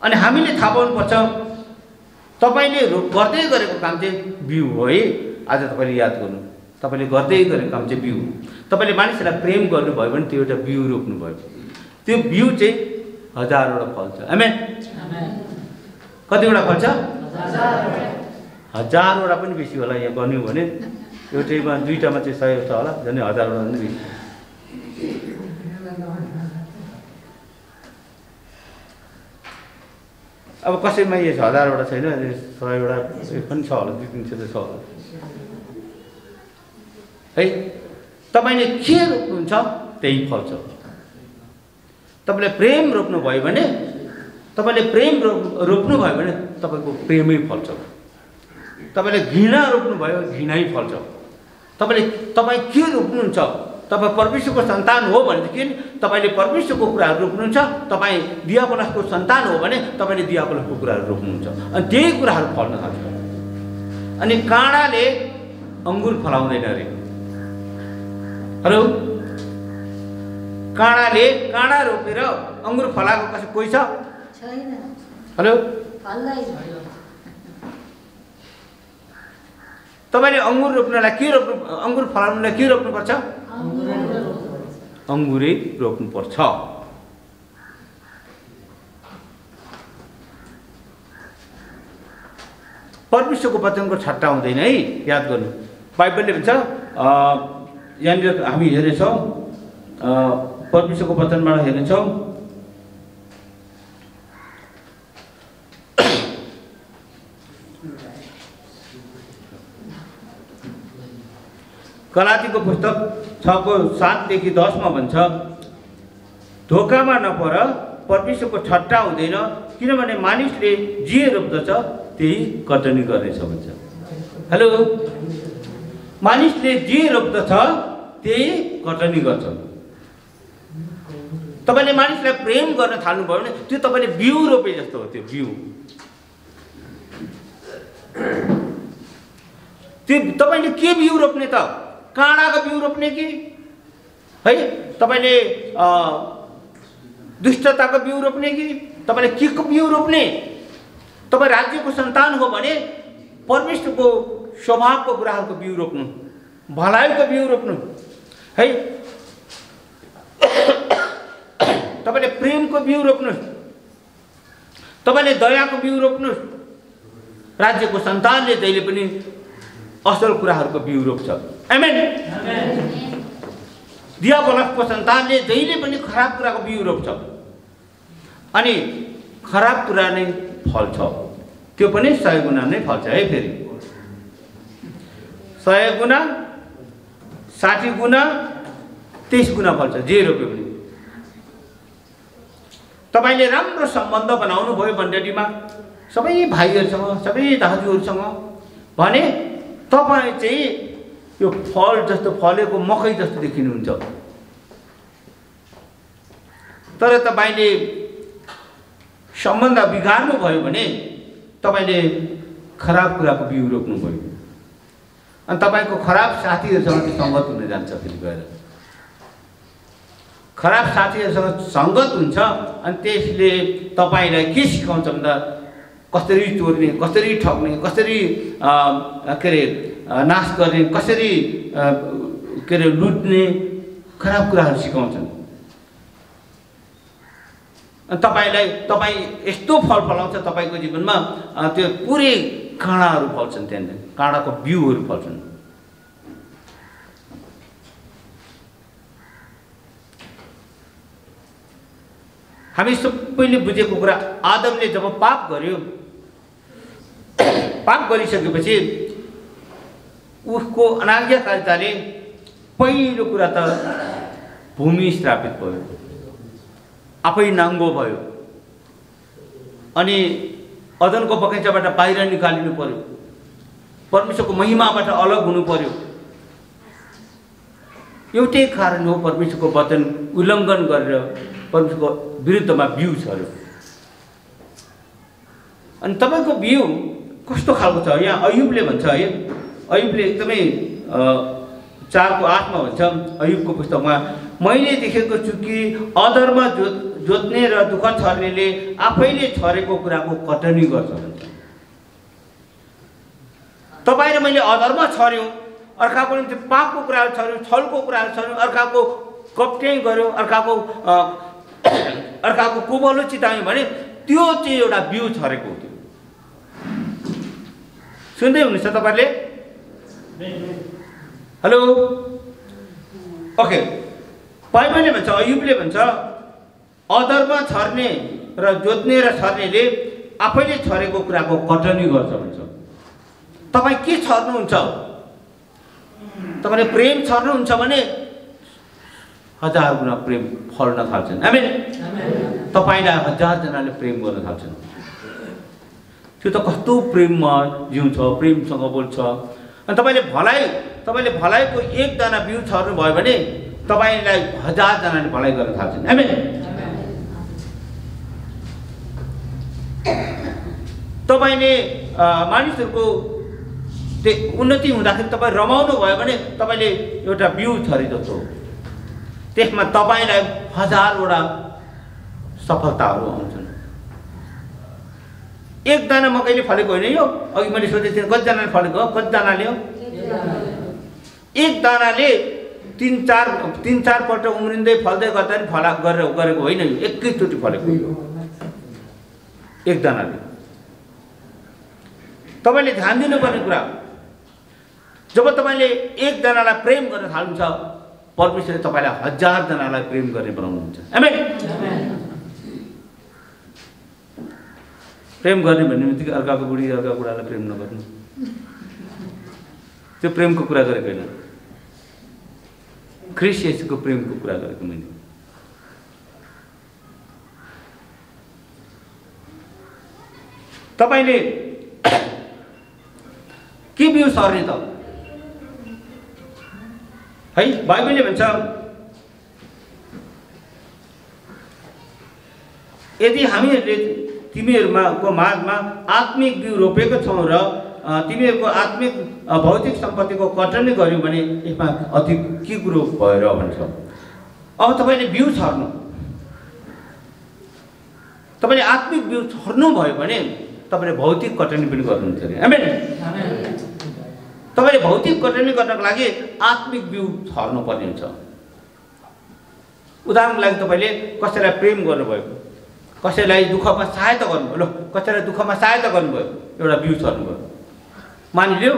Speaker 1: अनि हामीले थाहा पाउनुपर्छ तपाईले गर्दै गरेको काम चाहिँ बिउ हो है। आज तपाईले याद गर्नु, तपाईले गर्दै गरेको काम चाहिँ बिउ। तपाईले मानिसलाई प्रेम गर्नुभयो भने त्यो एउटा बिउ रोप्नु भयो, त्यो बिउ चाहिँ हजारवटा फल्छ। आमेन। कतिवटा फल्छ? हजारवटा पनि बेसी होला यहाँ गर्नु भने। एउटैमा दुईटामा चाहिँ सय छ होला, झन् 1000 वटा नि। अब कसैमा यो 1000 वटा छैन, 100 वटा पनि छ होला, 200-300 त छ होला है। तपाईले के रोप्नुहुन्छ त्यही फल्छ। तपाईले प्रेम रोप्नुभयो भने, तपाईले प्रेम रोप्नुभयो भने तपाईको प्रेमै फल्छ। तपाईले घृणा रोप्नुभयो घृणै फल्छ। तपाई के रोप्नुहुन्छ? तपाई परमेश्वरको सन्तान हो भनेदेखि तपाईले परमेश्वरको कुराहरू रोप्नुहुन्छ। तपाई दियाबलसको सन्तान हो भने तपाईले दियाबलसको कुराहरू रोप्नुहुन्छ, अनि त्यही कुराहरू फल्न थाल्छ। अनि काँडाले अंगुर फलाउँदैन रे। हेलो, काँडाले काँडा रोपेर अंगुर फलाएको कसै कोही छ? छैन। हेलो, तपाईले अंगुर रोप्नलाई के रोप्नु, अंगुर फलाउनलाई के रोप्नुपर्छ? अंगुरै रोप्नुपर्छ। परमेश्वरको वचनको ठट्टा हुँदैन है, याद गर्नु। बाइबलले भन्छ, यहाँनिर हामी हेर्नेछौँ, परमेश्वरको वचनबाट हेर्नेछौँ, गलातीको पुस्तक 6:7-10 मा भन्छ, धोकामा नपर, परमेश्वरको ठट्टा हुँदैन, किनभने मानिसले जे रोप्दछ त्यही कटनी गर्नेछ भन्छ। हेलो, मानिसले जे रोप्दछ त्यही कटनी गर्छ। तपाईले मानिसलाई प्रेम गर्न थाल्नुभयो भने त्यो तपाईले बिउ रोपे जस्तो हो। त्यो बिउ, त्यो तपाईले के बिउ रोप्ने त? काँडाको बिउ रोप्ने कि है तपाईले दुष्टताको बिउ रोप्ने कि तपाईले के को बिउ रोप्ने? तपाई राज्यको सन्तान हो भने परमेश्वरको स्वभावको कुराहरूको बिउ रोप्नु, भलाइको बिउ रोप्नु है। तपाईले प्रेमको बिउ रोप्नुहोस्, तपाईले दयाको बिउ रोप्नुहोस्। राज्यको सन्तानले जहिले पनि असल कुराहरूको बिउ रोप्छ। आमेन। दियाबलसको सन्तानले जहिले पनि खराब कुराको बिउ रोप्छ, अनि खराब कुरा नै फल्छ। त्यो पनि 100 गुणा नै फल्छ है। फेरि 100 गुणा, 60 गुणा, 30 गुणा फल्छ जे रोप्यो भने। तपाईले राम्रो सम्बन्ध बनाउनु भयो मण्डलीमा सबै भाइहरूसँग, सबै दाजुहरूसँग भने तपाई चाहिँ यो फल जस्तो फलेको मकै जस्तो देखिनुहुन्छ। तर तपाईले सम्बन्ध बिगार्नु भयो भने तपाईले खराब कुराको बिउ रोप्नु भयो, अनि तपाईको खराब साथीहरूसँग संगत हुन जान्छ। फेरि गएर खराब साथीहरूसँग संगत हुन्छ, अनि त्यसले तपाईलाई के सिकाउँछ भन्दा कसरी चोर्ने, कसरी ठग्ने, कसरी के अरे नाश गर्ने, कसरी के अरे लुट्ने खराब कुराहरू सिकाउँछन्। तपाईँ यस्तो फल फलाउँछ तपाईको जीवनमा, त्यो पुरै काँडाहरू फल्छन्, त्यहाँनिर काँडाको बिउहरू फल्छन्। हामी सबैले बुझेको कुरा, आदमले जब पाप गर्यो, पाप गरिसकेपछि उसको अनाज्ञाकारिताले पहिलो कुरा त भूमि श्रापित भयो, आफै नाङ्गो भयो, अनि अदनको बगैँचाबाट बाहिर निकालिनु पर्यो, परमेश्वरको महिमाबाट अलग हुनु पर्यो। एउटै कारण हो, परमेश्वरको वचन उल्लङ्घन गरेर परमेश्वरको विरुद्धमा बिउ छर्यो। अनि तपाईको बिउ कस्तो खालको छ? यहाँ अयुबले भन्छ है, अयुबले एकदमै 4:8 मा भन्छ अयुबको पुस्तकमा, मैले देखेको छु कि अधर्म जोत्ने र दुःख छर्नेले आफैले छरेको कुराको कटनी गर्छ भन्छ। तपाईँ र मैले अधर्म छर्यौँ, अर्काको निम्ति पापको कुराहरू छर्यौँ, छलको कुराहरू छर्यौँ, अर्काको कप्ट्याइ गऱ्यौँ, अर्काको कुबलो चितायौँ भने त्यो चाहिँ एउटा बिउ छरेको हो। सुन्दै हुनुहुन्छ तपाईँले? हेलो ओके बाइबलले भन्छ अयुबले भन्छ अधर्म छर्ने र जोत्ने र छर्नेले आफैले छरेको कुराको कटनी गर्छ भन्छ। तपाईँ के छर्नुहुन्छ? तपाईँले प्रेम छर्नुहुन्छ भने 1000 गुणा प्रेम फल्न थाल्छन्। आमेन। तपाईँलाई 1000 जनाले प्रेम गर्न थाल्छन्। त्यो त कस्तो प्रेममा जिउँछ, प्रेमसँग बोल्छ। अनि तपाईँले भलाइको 1 दाना बिउ छर्नु भयो भने तपाईँलाई 1000 जनाले भलाइ गर्न थाल्छन्। आमेन। तपाईँले मानिसहरूको उन्नति हुँदाखेरि तपाईँ रमाउनु भयो भने तपाईँले एउटा बिउ छरे जस्तो हो। त्यसमा तपाईँलाई 1000 वटा सफलताहरू आउँछन्। 1 दाना मकैले फलेको होइन यो। अघि मैले सोधेको थिएँ कतिजनाले फलेको हो, कतिजनाले हो? 1 दानाले 3-4 पल्ट उम्रिँदै फल्दै गर्दा नि गरेको होइन यो। एकैचोटि फलेको हो 1 दानाले। तपाईँले ध्यान दिनुपर्ने कुरा, जब तपाईँले 1 जनालाई प्रेम गर्न थाल्नुहुन्छ परमेश्वरले तपाईँलाई 1000 जनालाई प्रेम गर्ने बनाउनुहुन्छ। आमेन। प्रेम गर्ने भन्ने बित्तिकै अर्काको बुढी अर्काको बुढालाई प्रेम नगर्नु, त्यो प्रेमको कुरा गरेको होइन। ख्रिस्ट येशूको प्रेमको कुरा गरेको मैले। तपाईँले के बिउ सर्ने त है? बाइबलले भन्छ यदि हामीहरूले तिमीहरूको माझमा आत्मिक बिउ रोपेको छौँ र तिमीहरूको आत्मिक भौतिक सम्पत्तिको कटनी गर्यौँ भने यसमा अति के कुरो भएर भन्छ। अब तपाईँले बिउ छर्नु, तपाईँले आत्मिक बिउ छर्नु भयो भने तपाईँले भौतिक कटनी पनि गर्नुहुन्छ अरे। आमेन। तपाईँले भौतिक कटनी गर्नको लागि आत्मिक बिउ छर्नु पर्ने हुन्छ। उदाहरणको लागि तपाईँले कसैलाई प्रेम गर्नुभयो, कसैलाई दुःखमा सहायता गर्नुभयो, ल कसैलाई दुःखमा सहायता गर्नुभयो, एउटा बिउ छर्नुभयो। मानिलियो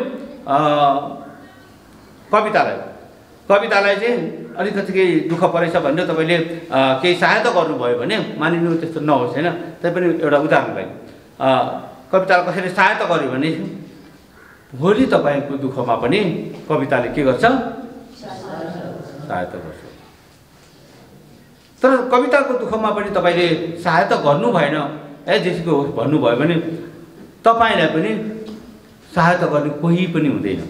Speaker 1: कवितालाई चाहिँ अलिकति केही दुःख परेछ भनेर तपाईँले केही सहायता गर्नुभयो भने मानिलिनु त्यस्तो नहोस् होइन। तैपनि एउटा उदाहरणलाई कवितालाई कसैले सहायता गर्यो भने भोलि तपाईँको दुःखमा पनि कविताले के गर्छ? सहायता गर्छ। तर कविताको दुःखमा पनि तपाईँले सहायता गर्नु भएन जेसुकै होस् भन्नुभयो भने तपाईँलाई पनि सहायता गर्ने कोही पनि हुँदैन।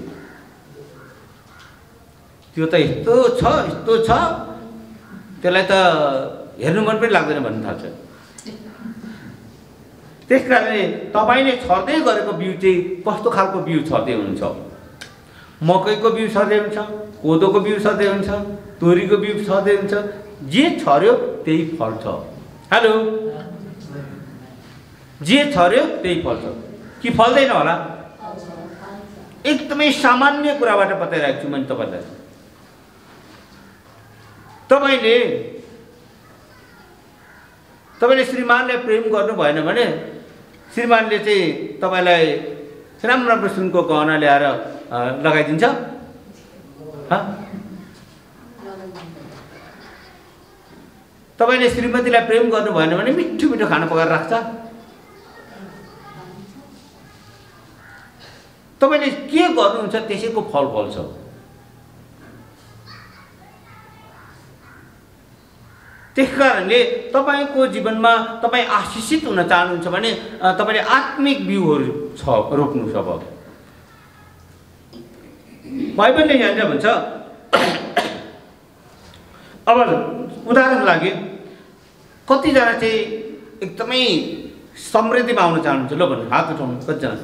Speaker 1: त्यो त यस्तो छ त्यसलाई त हेर्नु मन पनि लाग्दैन भन्नु थाल्छ। त्यस कारणले तपाईँले छर्दै गरेको बिउ चाहिँ कस्तो खालको बिउ छर्दै हुनुहुन्छ? मकैको बिउ छर्दै हुन्छ, कोदोको बिउ छर्दै हुन्छ, तोरीको बिउ छर्दै हुन्छ। जे छर्यो त्यही फल्छ। हेलो, जे छर्यो त्यही फल्छ कि फल्दैन होला? एकदमै सामान्य कुराबाट बताइरहेको छु मैले तपाईँलाई। तपाईँले श्रीमानलाई प्रेम गर्नु भएन भने श्रीमानले चाहिँ तपाईँलाई राम्रो राम्रो सुनको गहना ल्याएर लगाइदिन्छ? तपाईँले श्रीमतीलाई प्रेम गर्नु भएन भने मिठो मिठो खाना पकाएर राख्छ? तपाईँले के गर्नुहुन्छ त्यसैको फल फल्छ। त्यस कारणले तपाईँको जीवनमा तपाईँ आशिषित हुन चाहनुहुन्छ भने तपाईँले आत्मिक बिउहरू रोप्नुहोस्। अब बाइबलले यहाँनिर भन्छ, अब उदाहरणको लागि कतिजना चाहिँ एकदमै समृद्धिमा आउन चाहनुहुन्छ? ल भन्नु, हात उठाउनु। कतिजना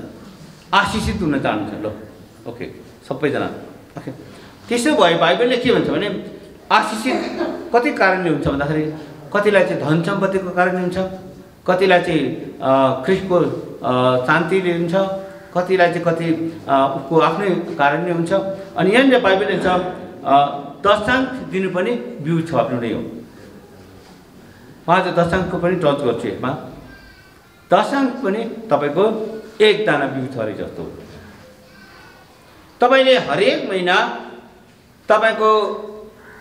Speaker 1: आशिषित हुन चाहनुहुन्छ? ल ओके, सबैजना ओके। त्यसो भए बाइबलले के भन्छ भने आशिषित कति कारणले हुन्छ भन्दाखेरि कतिलाई चाहिँ धन सम्पत्तिको कारणले हुन्छ, कतिलाई चाहिँ ख्रिस्टको शान्तिले हुन्छ, कतिलाई चाहिँ कति उसको आफ्नै कारणले हुन्छ। अनि यहाँनिर बाइबलले छ दशांश दिनु पनि बिउ छर्नु नै हो। म आज दशांशको पनि टच गर्छु। यसमा दशांश पनि तपाईँको 1 दाना बिउ छरे जस्तो हो। तपाईँले हरेक महिना तपाईँको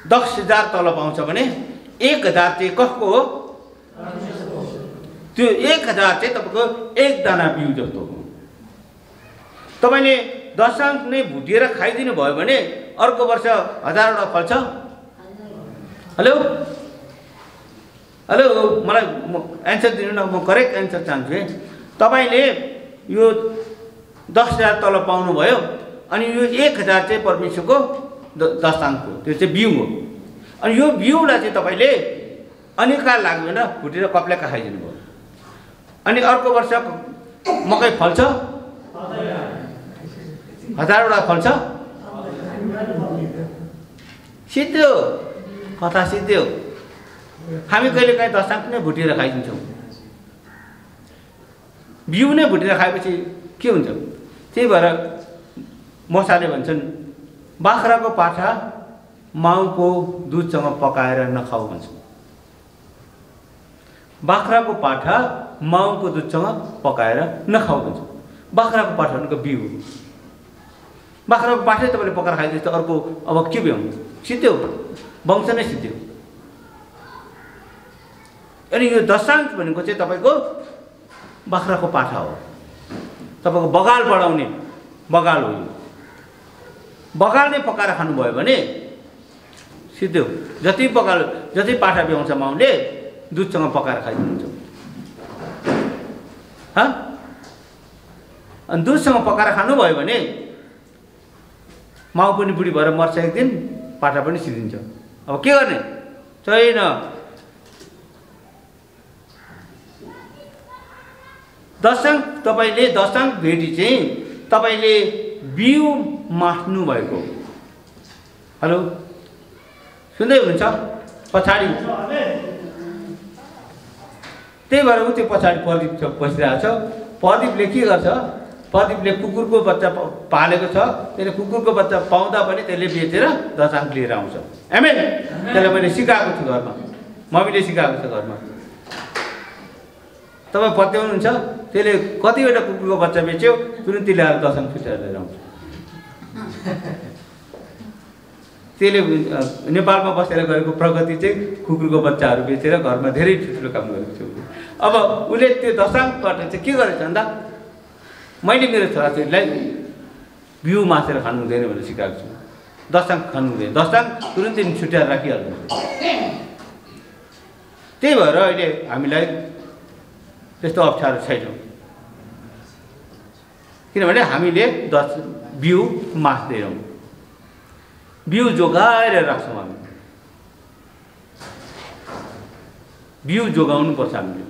Speaker 1: 10,000 तलब आउँछ भने 1,000 चाहिँ कसको हो? त्यो 1,000 चाहिँ तपाईँको एक दाना बिउ जस्तो हो। तपाईँले दशांश नै भुटेर खाइदिनु भयो भने अर्को वर्ष 1000वटा फल्छ। हेलो हेलो, मलाई एन्सर दिनु न, म करेक्ट एन्सर चाहन्छु है। तपाईँले यो 10,000 तलब पाउनुभयो अनि यो 1,000 चाहिँ परमेश्वरको दशांश हो, त्यो चाहिँ बिउ हो। अनि यो बिउलाई चाहिँ तपाईँले अनिकाल लाग्दैन भुटेर कप्लेका खाइदिनु भयो। अनि अर्को वर्ष मकै फल्छ, 1000वटा फल्छ, सिद्धो कथा सिद्धो। हामी कहिले काहीँ दशांश नै भुटेर खाइदिन्छौँ। बिउ नै भुटेर खाएपछि के हुन्छ? त्यही भएर मसाले भन्छन् बाख्राको पाठा माउको दुधसँग पकाएर नखाऊ भन्छ। बाख्राको पाठा माउको दुधसँग पकाएर नखाऊ भन्छ। बाख्राको पाठा भनेको बिउ। बाख्राको पाठै तपाईँले पकाएर खाइदिन्छ त अर्को अब के भ्याउनु? सिद्धो, वंश नै सिद्धो। अनि यो दशांश भनेको चाहिँ तपाईँको बाख्राको पाठा हो, तपाईँको बगाल बढाउने बगाल हो। बगाल नै पकाएर खानुभयो भने सिद्धो। जति बगाल जति पाठा भ्याउँछ माउले दुधसँग पकाएर खाइदिनुहुन्छ। अनि दुधसँग पकाएर खानुभयो भने माउ पनि बुढी भएर मर्छ एक दिन, पाठा पनि सिद्धिन्छ। अब के गर्ने? छैन। दशांश तपाईँले दशांश भेटी चाहिँ तपाईँले बिउ मास्नु भएको। हेलो, सुन्दै हुनुहुन्छ? पछाडि त्यही भएर ऊ त्यो पछाडि प्रदीप बसिरहेको छ। प्रदीपले के गर्छ? प्रदीपले कुकुरको बच्चा पालेको छ। त्यसले कुकुरको बच्चा पाउँदा पनि त्यसले बेचेर दशांश लिएर आउँछ। आमेन। त्यसलाई मैले सिकाएको छु घरमा, मम्मीले सिकाएको छ घरमा। तपाईँ पत्याउनुहुन्छ? त्यसले कतिवटा कुकुरको बच्चा बेच्यो, तुरुन्तै ल्याएर दशांश छुट्याएर लिएर आउँछ। त्यसले नेपालमा बसेर गरेको प्रगति चाहिँ कुकुरको बच्चाहरू बेचेर घरमा धेरै ठुल्ठुलो काम गरेको छु। अब उसले त्यो दशांशबाट चाहिँ के गरेछ भन्दा मैले मेरो छोराछोरीलाई बिउ मासेर खानु हुँदैन भनेर सिकाएको छु। दशांश खानु हुँदैन, दशांश तुरुन्तै छुट्याएर राखिहाल्नु। त्यही भएर अहिले हामीलाई त्यस्तो अप्ठ्यारो छैन, किनभने हामीले बिउ मास्दैनौँ, बिउ जोगाएर राख्छौँ। हामी बिउ जोगाउनु पर्छ। हामीले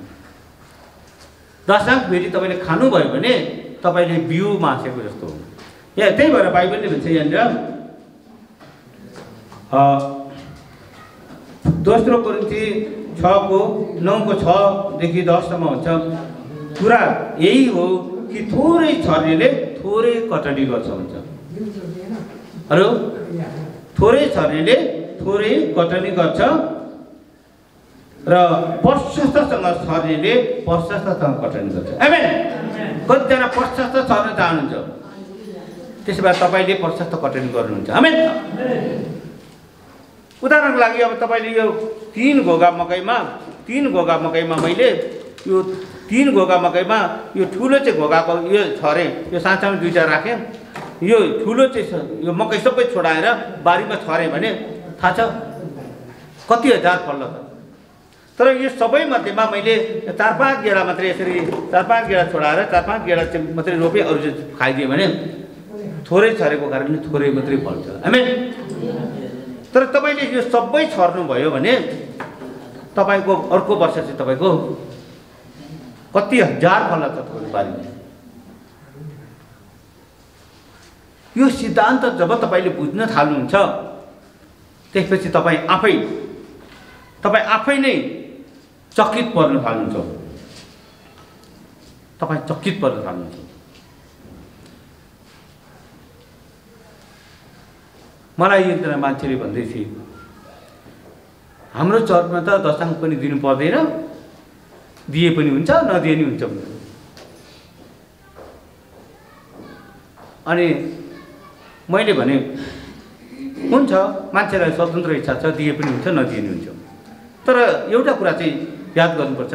Speaker 1: दशांश भेटी तपाईँले खानुभयो भने तपाईँले बिउ मासेको जस्तो हो। यहाँ त्यही भएर बाइबलले भन्छ यहाँनिर 2 कोरिन्थी 6:9-6 10सम्म हुन्छ। कुरा यही हो कि थोरै छर्नेले थोरै कटनी गर्छ भन्छ। हेलो, थोरै छर्नेले थोरै कटनी गर्छ र प्रशस्तसँग छर्नेले प्रशस्तसँग कटनी गर्छ। आमेन। कतिजना प्रशस्त छर्न चाहनुहुन्छ, त्यसो भए तपाईँले प्रशस्त कटनी गर्नुहुन्छ। आमेन। उदाहरणको लागि अब तपाईँले यो 3 घोगा मकैमा मैले यो 3 घोगा मकैमा यो ठुलो चाहिँ घोगाको यो छरेँ, यो सानो 2टा राखेँ। यो ठुलो चाहिँ यो मकै सबै छोडाएर बारीमा छरेँ भने थाहा छ कति हजार फल्ला छ। तर यो सबै मध्येमा मैले 4-5 गेडा मात्रै यसरी 4-5 गेडा छोडाएर 4-5 गेडा चाहिँ मात्रै रोपेँ, अरू चाहिँ खाइदिएँ भने थोरै छरेको कारणले थोरै मात्रै फल्छ। आमेन। तर तपाईँले यो सबै छर्नुभयो भने तपाईँको अर्को वर्ष चाहिँ तपाईँको कति हजार फल्ला छ तपाईँको बारीमा। यो सिद्धान्त जब तपाईँले बुझ्न थाल्नुहुन्छ त्यसपछि तपाईँ आफै नै चकित पर्न थाल्नुहुन्छ। तपाईँ चकित पर्न थाल्नुहुन्छ। मलाई एकजना मान्छेले भन्दै थिए हाम्रो चर्चमा त दशांश पनि दिनु पर्दैन, दिए पनि हुन्छ नदिए नि हुन्छ। अनि मैले भने हुन्छ, मान्छेलाई स्वतन्त्र इच्छा छ, दिए पनि हुन्छ, नदिए पनि हुन्छ। तर एउटा कुरा चाहिँ याद गर्नुपर्छ,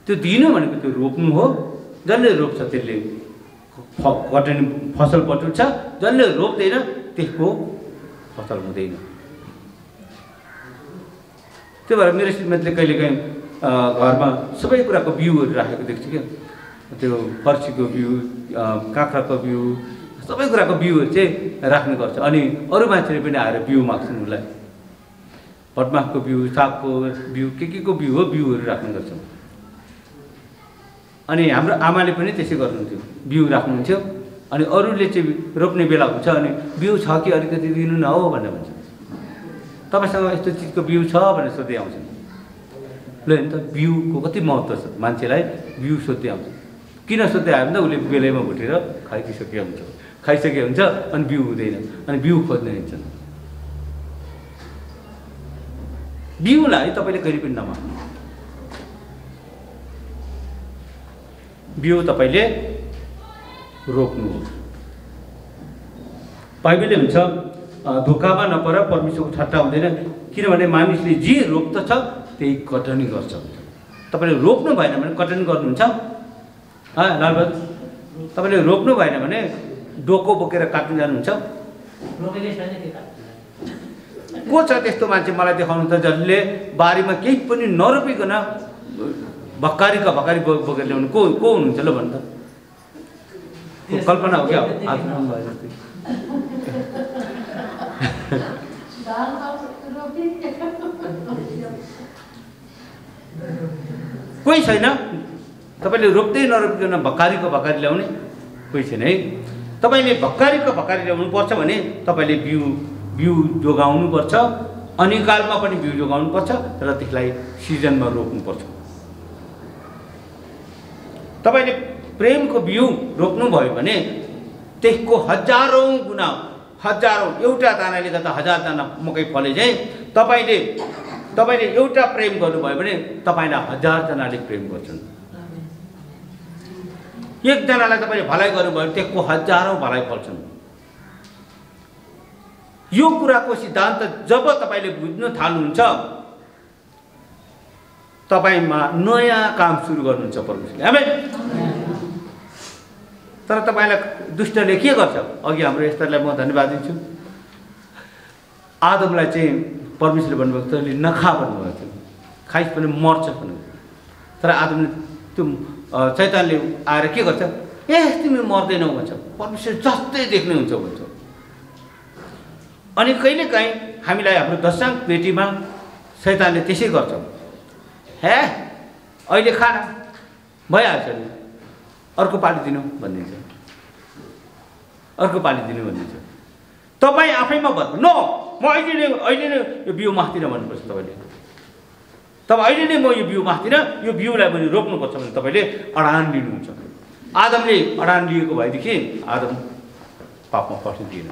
Speaker 1: त्यो दिनु भनेको त्यो रोप्नु हो। जसले रोप्छ त्यसले कटनी फसल बटुल्छ, जसले रोप्दैन त्यसको फसल हुँदैन। त्यही भएर मेरो श्रीमतीले कहिलेकाहीँ घरमा सबै कुराको बिउहरू राखेको देख्छु क्या, त्यो फर्सीको बिउ, काँक्राको बिउ, सबै कुराको बिउहरू चाहिँ राख्ने गर्छ। अनि अरू मान्छेले पनि आएर बिउ माग्छन् उसलाई, भटमासको बिउ, सागको बिउ, के को बिउ हो, बिउहरू राख्ने गर्छौँ। अनि हाम्रो आमाले पनि त्यसै गर्नुहुन्थ्यो, बिउ राख्नुहुन्थ्यो। अनि अरूले चाहिँ रोप्ने बेला हुन्छ, अनि बिउ छ कि अलिकति दिनु न हो भनेर भन्छ। तपाईँसँग यस्तो चिजको बिउ छ भनेर सोध्दै आउँछन्। ल नि त, बिउको कति महत्त्व छ, मान्छेलाई बिउ सोध्दै आउँछ। किन सोध्दै आयो भने उसले बेलैमा भुटेर खाइसके हुन्छ, अनि बिउ हुँदैन, अनि बिउ खोज्न हिँड्छन्। बिउलाई तपाईँले कहिले पनि नमाग्नु। बिउ तपाईँले रोप्नुहोस्। बाइबलले हुन्छ धोकामा नपर परमेश्वरको ठट्टा हुँदैन, किनभने मानिसले जे रोप्दछ त्यही कटनी गर्छ। तपाईँले रोप्नु भएन भने कटनी गर्नुहुन्छ? लालबहादुर, तपाईँले रोप्नु भएन भने डोको बोकेर काट्नु जानुहुन्छ? को छ त्यस्तो मान्छे मलाई देखाउनु त, जसले बारीमा केही पनि नरोपिकन भक्कारीका भक्कारी बोकेर ल्याउनु? को हुनुहुन्छ ल भन्नु त? कल्पना हो क्या? कोही छैन। तपाईँले रोप्दै नरोपिकन भक्कारीको भक्कारी ल्याउने कोही छैन है। तपाईँले भक्कारीको भक्कारी ल्याउनु पर्छ भने तपाईँले बिउ जोगाउनुपर्छ, अनिकालमा पनि बिउ जोगाउनुपर्छ र त्यसलाई सिजनमा रोप्नुपर्छ। तपाईँले प्रेमको बिउ रोप्नुभयो भने त्यसको हजारौँ गुणा, हजारौँ, एउटा दानाले गर्दा 1000 दाना मकै फले चाहिँ तपाईँले एउटा प्रेम गर्नुभयो भने तपाईँलाई 1000 जनाले प्रेम गर्छन्। एकजनालाई तपाईँले भलाइ गर्नुभयो भने त्यसको हजारौँ भलाइ फल्छन्। यो कुराको सिद्धान्त जब तपाईँले बुझ्न थाल्नुहुन्छ, तपाईँमा नयाँ काम सुरु गर्नुहुन्छ परमेश्वरले। आमेन। तर तपाईँलाई दुष्टले के गर्छ? अघि हाम्रो यस्तालाई म धन्यवाद दिन्छु। आदमलाई चाहिँ परमेश्वरले भन्नुभएको तैँले नखा भन्नुभएको थियो, खाइस भने मर्छ भन्नु। तर आदमले त्यो शैतानले आएर के गर्छ? तिमी मर्दैनौ भन्छ, परमेश्वर जस्तै देख्ने हुन्छ भन्छ। अनि कहिलेकाहीँ हामीलाई हाम्रो दशाङ्क पेटीमा शैतानले त्यसै गर्छ। अहिले खाना भइहाल्छ नि, अर्को पाली दिनु भनिदिन्छ, अर्को पाली दिनु भनिदिन्छ। तपाईँ आफैमा भन्नु, नो म अहिले नै यो बिउ मास्दिनँ भन्नुपर्छ तपाईँले। अहिले नै म यो बिउ मास्दिनँ, यो बिउलाई मैले रोप्नुपर्छ भने तपाईँले अडान लिनुहुन्छ। आदमले अडान लिएको भएदेखि आदम पापमा पर्ने थिएन,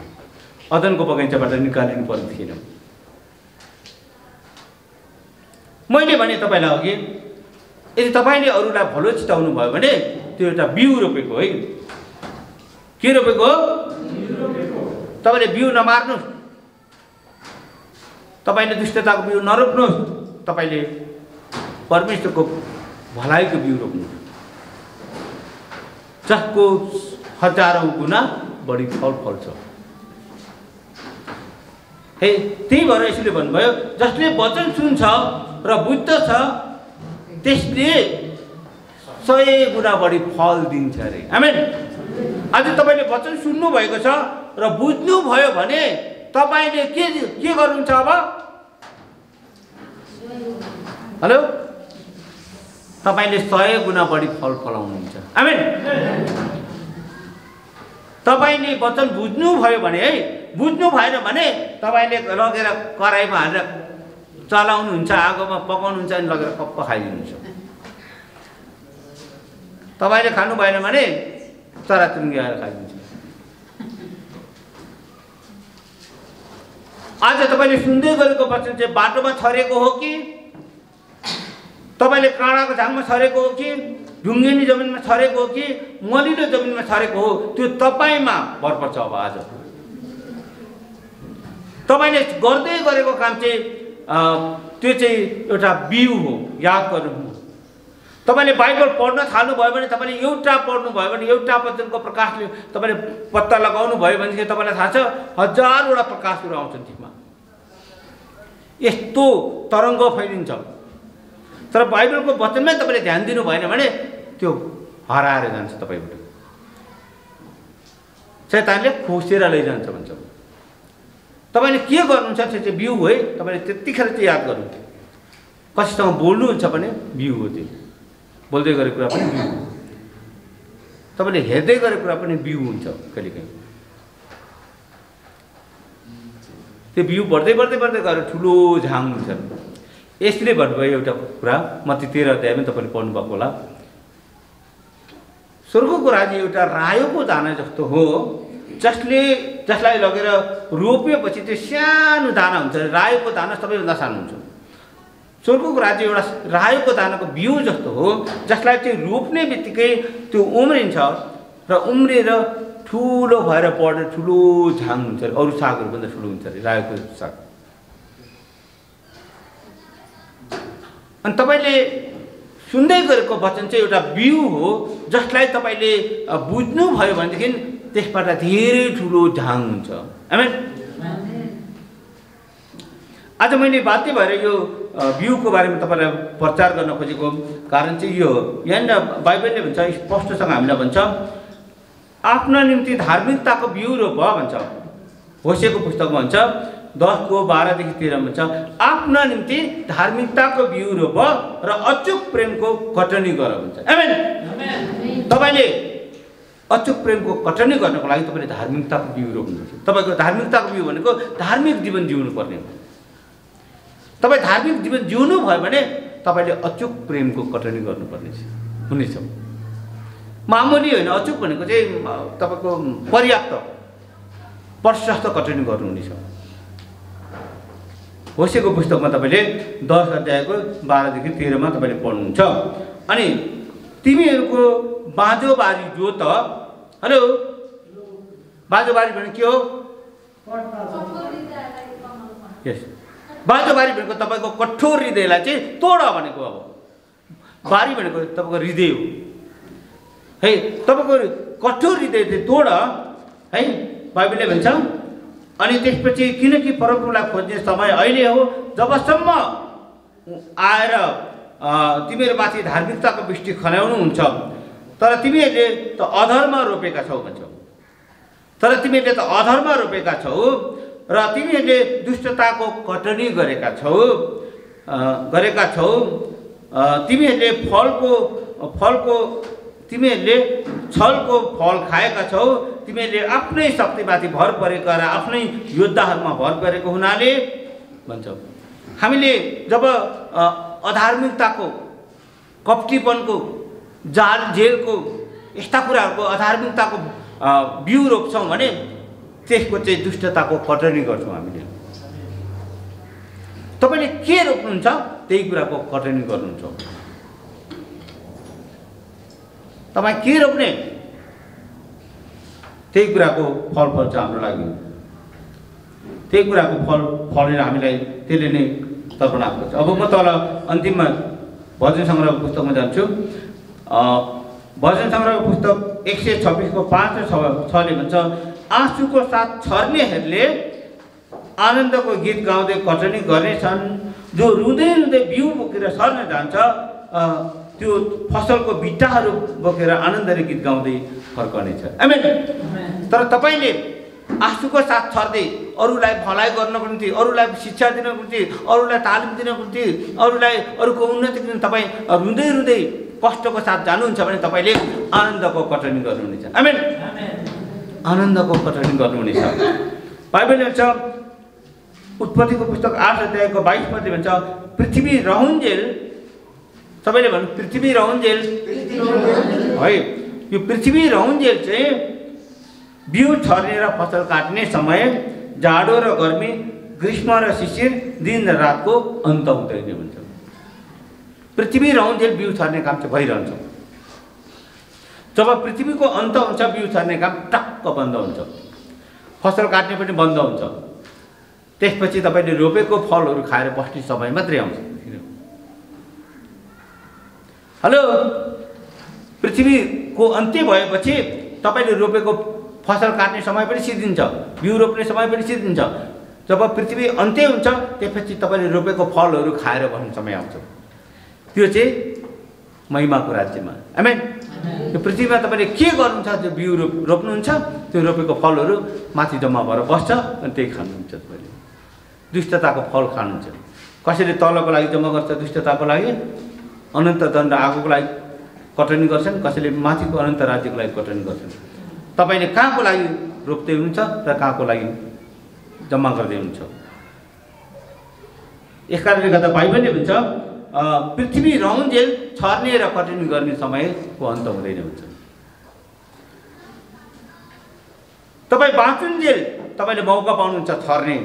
Speaker 1: अदनको बगैँचाबाट निकालिनु पर्ने थिएन। मैले भने तपाईँलाई अघि, यदि तपाईँले अरूलाई भलो चिताउनु भयो भने त्यो एउटा बिउ रोपेको है। के रोपेको हो? तपाईँले बिउ नमार्नुहोस्, तपाईँले दुष्टताको बिउ नरोप्नुहोस्, तपाईँले परमेश्वरको भलाइको बिउ रोप्नु, जसको हजारौँ गुणा बढी फल फल्छ। त्यही भएर यसले भन्नुभयो, जसले वचन सुन्छ र बुझ्दछ त्यसले 100 गुणा बढी फल दिन्छ अरे। आमेन। आज तपाईँले वचन सुन्नु भएको छ र बुझ्नु भयो भने तपाईँले के गर्नुहुन्छ अब? हेलो, तपाईँले 100 गुणा बढी फल फलाउनुहुन्छ। आमेन। तपाईँले वचन बुझ्नु भयो भने है, बुझ्नु भएन भने तपाईँले लगेर कराईमा हालेर चलाउनुहुन्छ, आगोमा पकाउनुहुन्छ, अनि लगेर पप्प खाइदिनुहुन्छ। तपाईँले खानु भएन भने चराचुरुङ्गी आएर खाइदिन्छ। आज तपाईँले सुन्दै गरेको वचन चाहिँ बाटोमा छरेको हो कि तपाईँले काँडाको झाङमा छरेको हो कि ढुङ्गेनी जमिनमा छरेको हो कि मलिलो जमिनमा छरेको हो, त्यो तपाईँमा भर पर्छ। अब आज तपाईले गर्दै गरेको काम चाहिँ त्यो चाहिँ एउटा बिउ हो, याद गर्नु। तपाईले बाइबल पढ्न थाल्नुभयो भने, तपाईले एउटा पढ्नुभयो भने, एउटा वचनको प्रकाशले तपाईले पत्ता लगाउनु भयो भनेदेखि तपाईलाई थाहा छ हजारवटा प्रकाशहरू आउँछन् त्यसमा, यस्तो तरङ्ग फैलिन्छ। तर बाइबलको वचनमै तपाईले ध्यान दिनु भएन भने त्यो हराएर जान्छ तपाईबाट, शैतानले खोसेर लैजान्छ भन्छ। तपाईले के गर्नुहुन्छ त्यो चाहिँ बिउ हो है। तपाईले त्यतिखेर चाहिँ याद गर्नु, कसैसँग बोल्नुहुन्छ भने बिउ हो, त्यो बोल्दै गरेको कुरा पनि बिउ, तपाईँले हेर्दै गरेको कुरा पनि बिउ हुन्छ। कहिलेकाहीँ त्यो बिउ बढ्दै बढ्दै बढ्दै गएर ठुलो झाङ हुन्छ। यसले भन्नुभयो एउटा कुरा, मत्ती 13 अध्यायमा तपाईँले पढ्नुभएको होला, स्वर्गको राज्य एउटा रायोको दाना जस्तो हो, जसलाई लगेर रोपेपछि त्यो सानो दाना हुन्छ। रायोको दाना सबैभन्दा सानो हुन्छ। स्वर्गको राज्य एउटा रायोको दानाको बिउ जस्तो हो, जसलाई चाहिँ रोप्ने बित्तिकै त्यो उम्रिन्छ र उम्रेर ठुलो भएर बढेर ठुलो झाङ हुन्छ। अरू सागहरूभन्दा ठुलो हुन्छ अरे रायोको साग। अनि तपाईँले सुन्दै गरेको वचन चाहिँ एउटा बिउ हो, जसलाई तपाईँले बुझ्नुभयो भनेदेखि त्यसबाट धेरै ठुलो झाङ हुन्छ। आमेन। आज मैले बाध्य भएर यो बिउको बारेमा तपाईँलाई प्रचार गर्न खोजेको कारण चाहिँ यो हो। यहाँनिर बाइबलले भन्छ, स्पष्टसँग हामीलाई भन्छ, आफ्ना निम्ति धार्मिकताको बिउ रोप भन्छ। होसेको पुस्तकमा भन्छ 10:12-13 भन्छ, आफ्ना निम्ति धार्मिकताको बिउ रोप र अचुक प्रेमको कटनी गर भन्छ। आमेन। तपाईँले अचुक प्रेमको कटनी गर्नको लागि तपाईँले धार्मिकताको बिउ रोप्नुपर्छ। तपाईँको धार्मिकताको बिउ भनेको धार्मिक जीवन जिउनु पर्ने हो। तपाईँ धार्मिक जीवन जिउनु भयो भने तपाईँले अचुक प्रेमको कटनी गर्नुपर्ने हुनेछ। मामुली होइन, अचुक भनेको चाहिँ तपाईँको पर्याप्त प्रशस्त कटनी गर्नुहुनेछ। होसेको पुस्तकमा तपाईँले 10:12-13 तपाईँले पढ्नुहुन्छ। अनि तिमीहरूको बाँझोबारी जोत, हेलो, बाँझोबारी भने के हो? यस, बाँझोबारी भनेको तपाईँको कठोर हृदयलाई चाहिँ तोड भनेको। अब बारी भनेको तपाईँको हृदय हो है। तपाईँको कठोर हृदय चाहिँ तोड है, बाइबलले भन्छ। अनि त्यसपछि किनकि परमप्रभुलाई खोज्ने समय अहिले हो, जबसम्म आएर तिमीहरूमाथि धार्मिकताको वृष्टि खन्याउनुहुन्छ। तर तिमीहरूले त अधर्म रोपेका छौ भन्छ। तर तिमीहरूले त अधर्म रोपेका छौ र तिमीहरूले दुष्टताको कटनी गरेका छौ। तिमीहरूले तिमीहरूले छलको फल खाएका छौ। तिमीहरूले आफ्नै शक्तिमाथि भर परेका र आफ्नै योद्धाहरूमा भर परेको हुनाले भन्छ। हामीले जब अधार्मिकताको, कपटीपनको, जाल जेलको, यस्ता कुराहरूको अधार्मिकताको बिउ रोप्छौँ भने त्यसको चाहिँ दुष्टताको कटनी गर्छौँ हामीले। तपाईँले के रोप्नुहुन्छ त्यही कुराको कटनी गर्नुहुन्छ। तपाईँ के रोप्ने त्यही कुराको फल फल्छ हाम्रो लागि। त्यही कुराको फल फलेर हामीलाई त्यसले नै तर्पण गर्छ। अब म तल अन्तिममा भजन सङ्ग्रहको पुस्तकमा जान्छु। भजन सङ्ग्रहको पुस्तक 126:5-6 भन्छ, आँसुको साथ छर्नेहरूले आनन्दको गीत गाउँदै कटनी गर्नेछन्। जो रुँदै रुँदै बिउ बोकेर सर्न जान्छ, त्यो फसलको बिटाहरू बोकेर आनन्दले गीत गाउँदै फर्कनेछ। आमेन। तर तपाईँले आँसुको साथ छर्दै अरूलाई भलाइ गर्नको निम्ति, अरूलाई शिक्षा दिनको निम्ति, अरूलाई तालिम दिनको निम्ति, अरूलाई अरूको उन्नतिको निम्ति तपाईँ रुँदै रुँदै कष्टको साथ जानुहुन्छ भने तपाईँले आनन्दको कटनी गर्नुहुनेछ। आमेन। आनन्दको कटनी गर्नुहुनेछ। बाइबलले भन्छ, उत्पत्तिको पुस्तक 8:22 भन्छ, पृथ्वी रहन्जेल, सबैले भन्नु पृथ्वी रहन्जेल है। यो पृथ्वी रहन्जेल चाहिँ बिउ छर्ने र फसल काट्ने समय, जाडो र गर्मी, ग्रीष्म र शिशिर, दिन र रातको अन्त हुँदैन भन्छ। पृथ्वी रहन्जेल बिउ छर्ने काम चाहिँ भइरहन्छ। जब पृथ्वीको अन्त हुन्छ बिउ छर्ने काम टक्क बन्द हुन्छ, फसल काट्ने पनि बन्द हुन्छ। त्यसपछि तपाईँले रोपेको फलहरू खाएर बस्ने समय मात्रै आउँछ। हेलो, पृथ्वीको अन्त्य भएपछि तपाईँले रोपेको फसल काट्ने समय पनि सिद्धिन्छ, बिउ रोप्ने समय पनि सिद्धिन्छ। जब पृथ्वी अन्त्य हुन्छ त्यसपछि तपाईँले रोपेको फलहरू खाएर बस्ने समय आउँछ। त्यो चाहिँ महिमाको राज्यमा। आमेन। यो पृथ्वीमा तपाईँले के गर्नुहुन्छ, त्यो बिउ रोप्नुहुन्छ, त्यो रोपेको फलहरू माथि जम्मा भएर बस्छ अनि त्यही खानुहुन्छ। तपाईँले दुष्टताको फल खानुहुन्छ। कसैले तलको लागि जम्मा गर्छ दुष्टताको लागि, अनन्त दण्ड आगोको लागि कटनी गर्छन्, कसैले माथिको अनन्त राज्यको लागि कटनी गर्छन्। तपाईँले कहाँको लागि रोप्दै हुनुहुन्छ र कहाँको लागि जम्मा गर्दै हुनुहुन्छ। यस कारणले गर्दा बाइबलले भन्छ पृथ्वी रहन्जेल छर्ने र कटनी गर्ने समयको अन्त हुँदैन हुन्छ। तपाईँ बाँचुन्जेल तपाईँले मौका पाउनुहुन्छ छर्ने,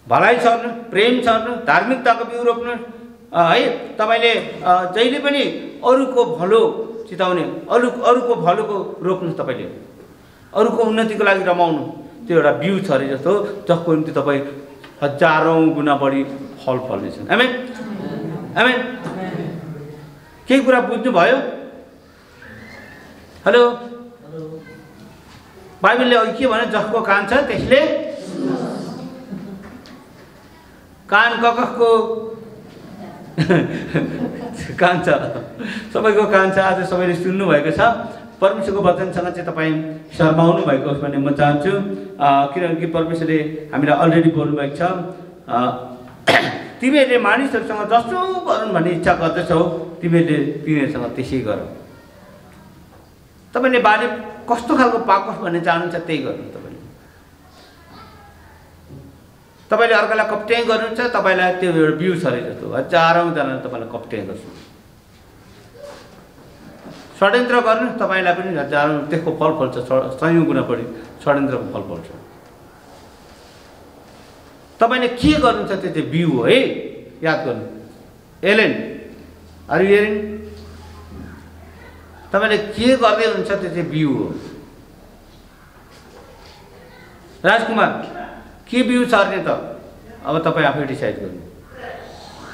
Speaker 1: भलाइ छर्नु, प्रेम छर्नु, धार्मिकताको बिउ रोप्नु है। तपाईँले जहिले पनि अरूको भलो चिताउने, अरूको भलोको रोप्नु, तपाईँले अरूको उन्नतिको लागि रमाउनु, त्यो एउटा बिउ छरे जस्तो जसको निम्ति तपाईँ हजारौँ गुणा बढी फल फल्नेछन्। आमेन आमेन। केही कुरा बुझ्नुभयो? हेलो, बाइबलले अघि के भने, जसको कान छ त्यसले कान कसको कान छ? सबैको कान छ। आज सबैले सुन्नुभएको छ। परमेश्वरको वचनसँग चाहिँ तपाईँ शर्माउनु भएको होस् भन्ने म चाहन्छु, किनकि परमेश्वरले हामीलाई अलरेडी बोल्नुभएको छ। तिमीहरूले मानिसहरूसँग जसो गरून् भन्ने इच्छा गर्दछौ, तिमीहरूले तिनीहरूसँग त्यसै गर। तपाईँले बाले कस्तो खालको पाकोस् भन्ने चाहनुहुन्छ त्यही गर्नु। तपाईँले अर्कालाई कप्ट्याइ गर्नुहुन्छ, तपाईँलाई त्यो एउटा बिउ छरे जस्तो हजारौँजनाले तपाईँलाई कप्ट्याइ गर्छ। षड्यन्त्र गर्नु, तपाईँलाई पनि हजारौँ त्यसको फल फल्छ, सयौँ गुणा बढी षड्यन्त्रको फल फल्छ। तपाईँले के गर्नुहुन्छ त्यो चाहिँ बिउ हो है, याद गर्नु। Ellen, are you hearing? तपाईँले के गर्दै हुनुहुन्छ त्यो चाहिँ बिउ हो। राजकुमार, के बिउ छर्ने त? अब तपाईँ आफै डिसाइड गर्नु।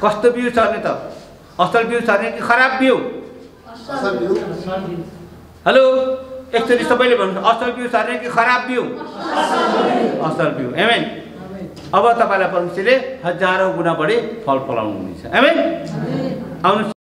Speaker 1: कस्तो बिउ छर्ने त? असल बिउ छर्ने कि खराब बिउ? हेलो, एकचोटि सबैले भन्नु, असल बिउ छर्ने कि खराब बिउ? असल बिउ। आमेन। अब तपाईँलाई परमेश्वरले हजारौँ गुणा बढी फल फलाउनु हुनेछ। आमेन। आउनु।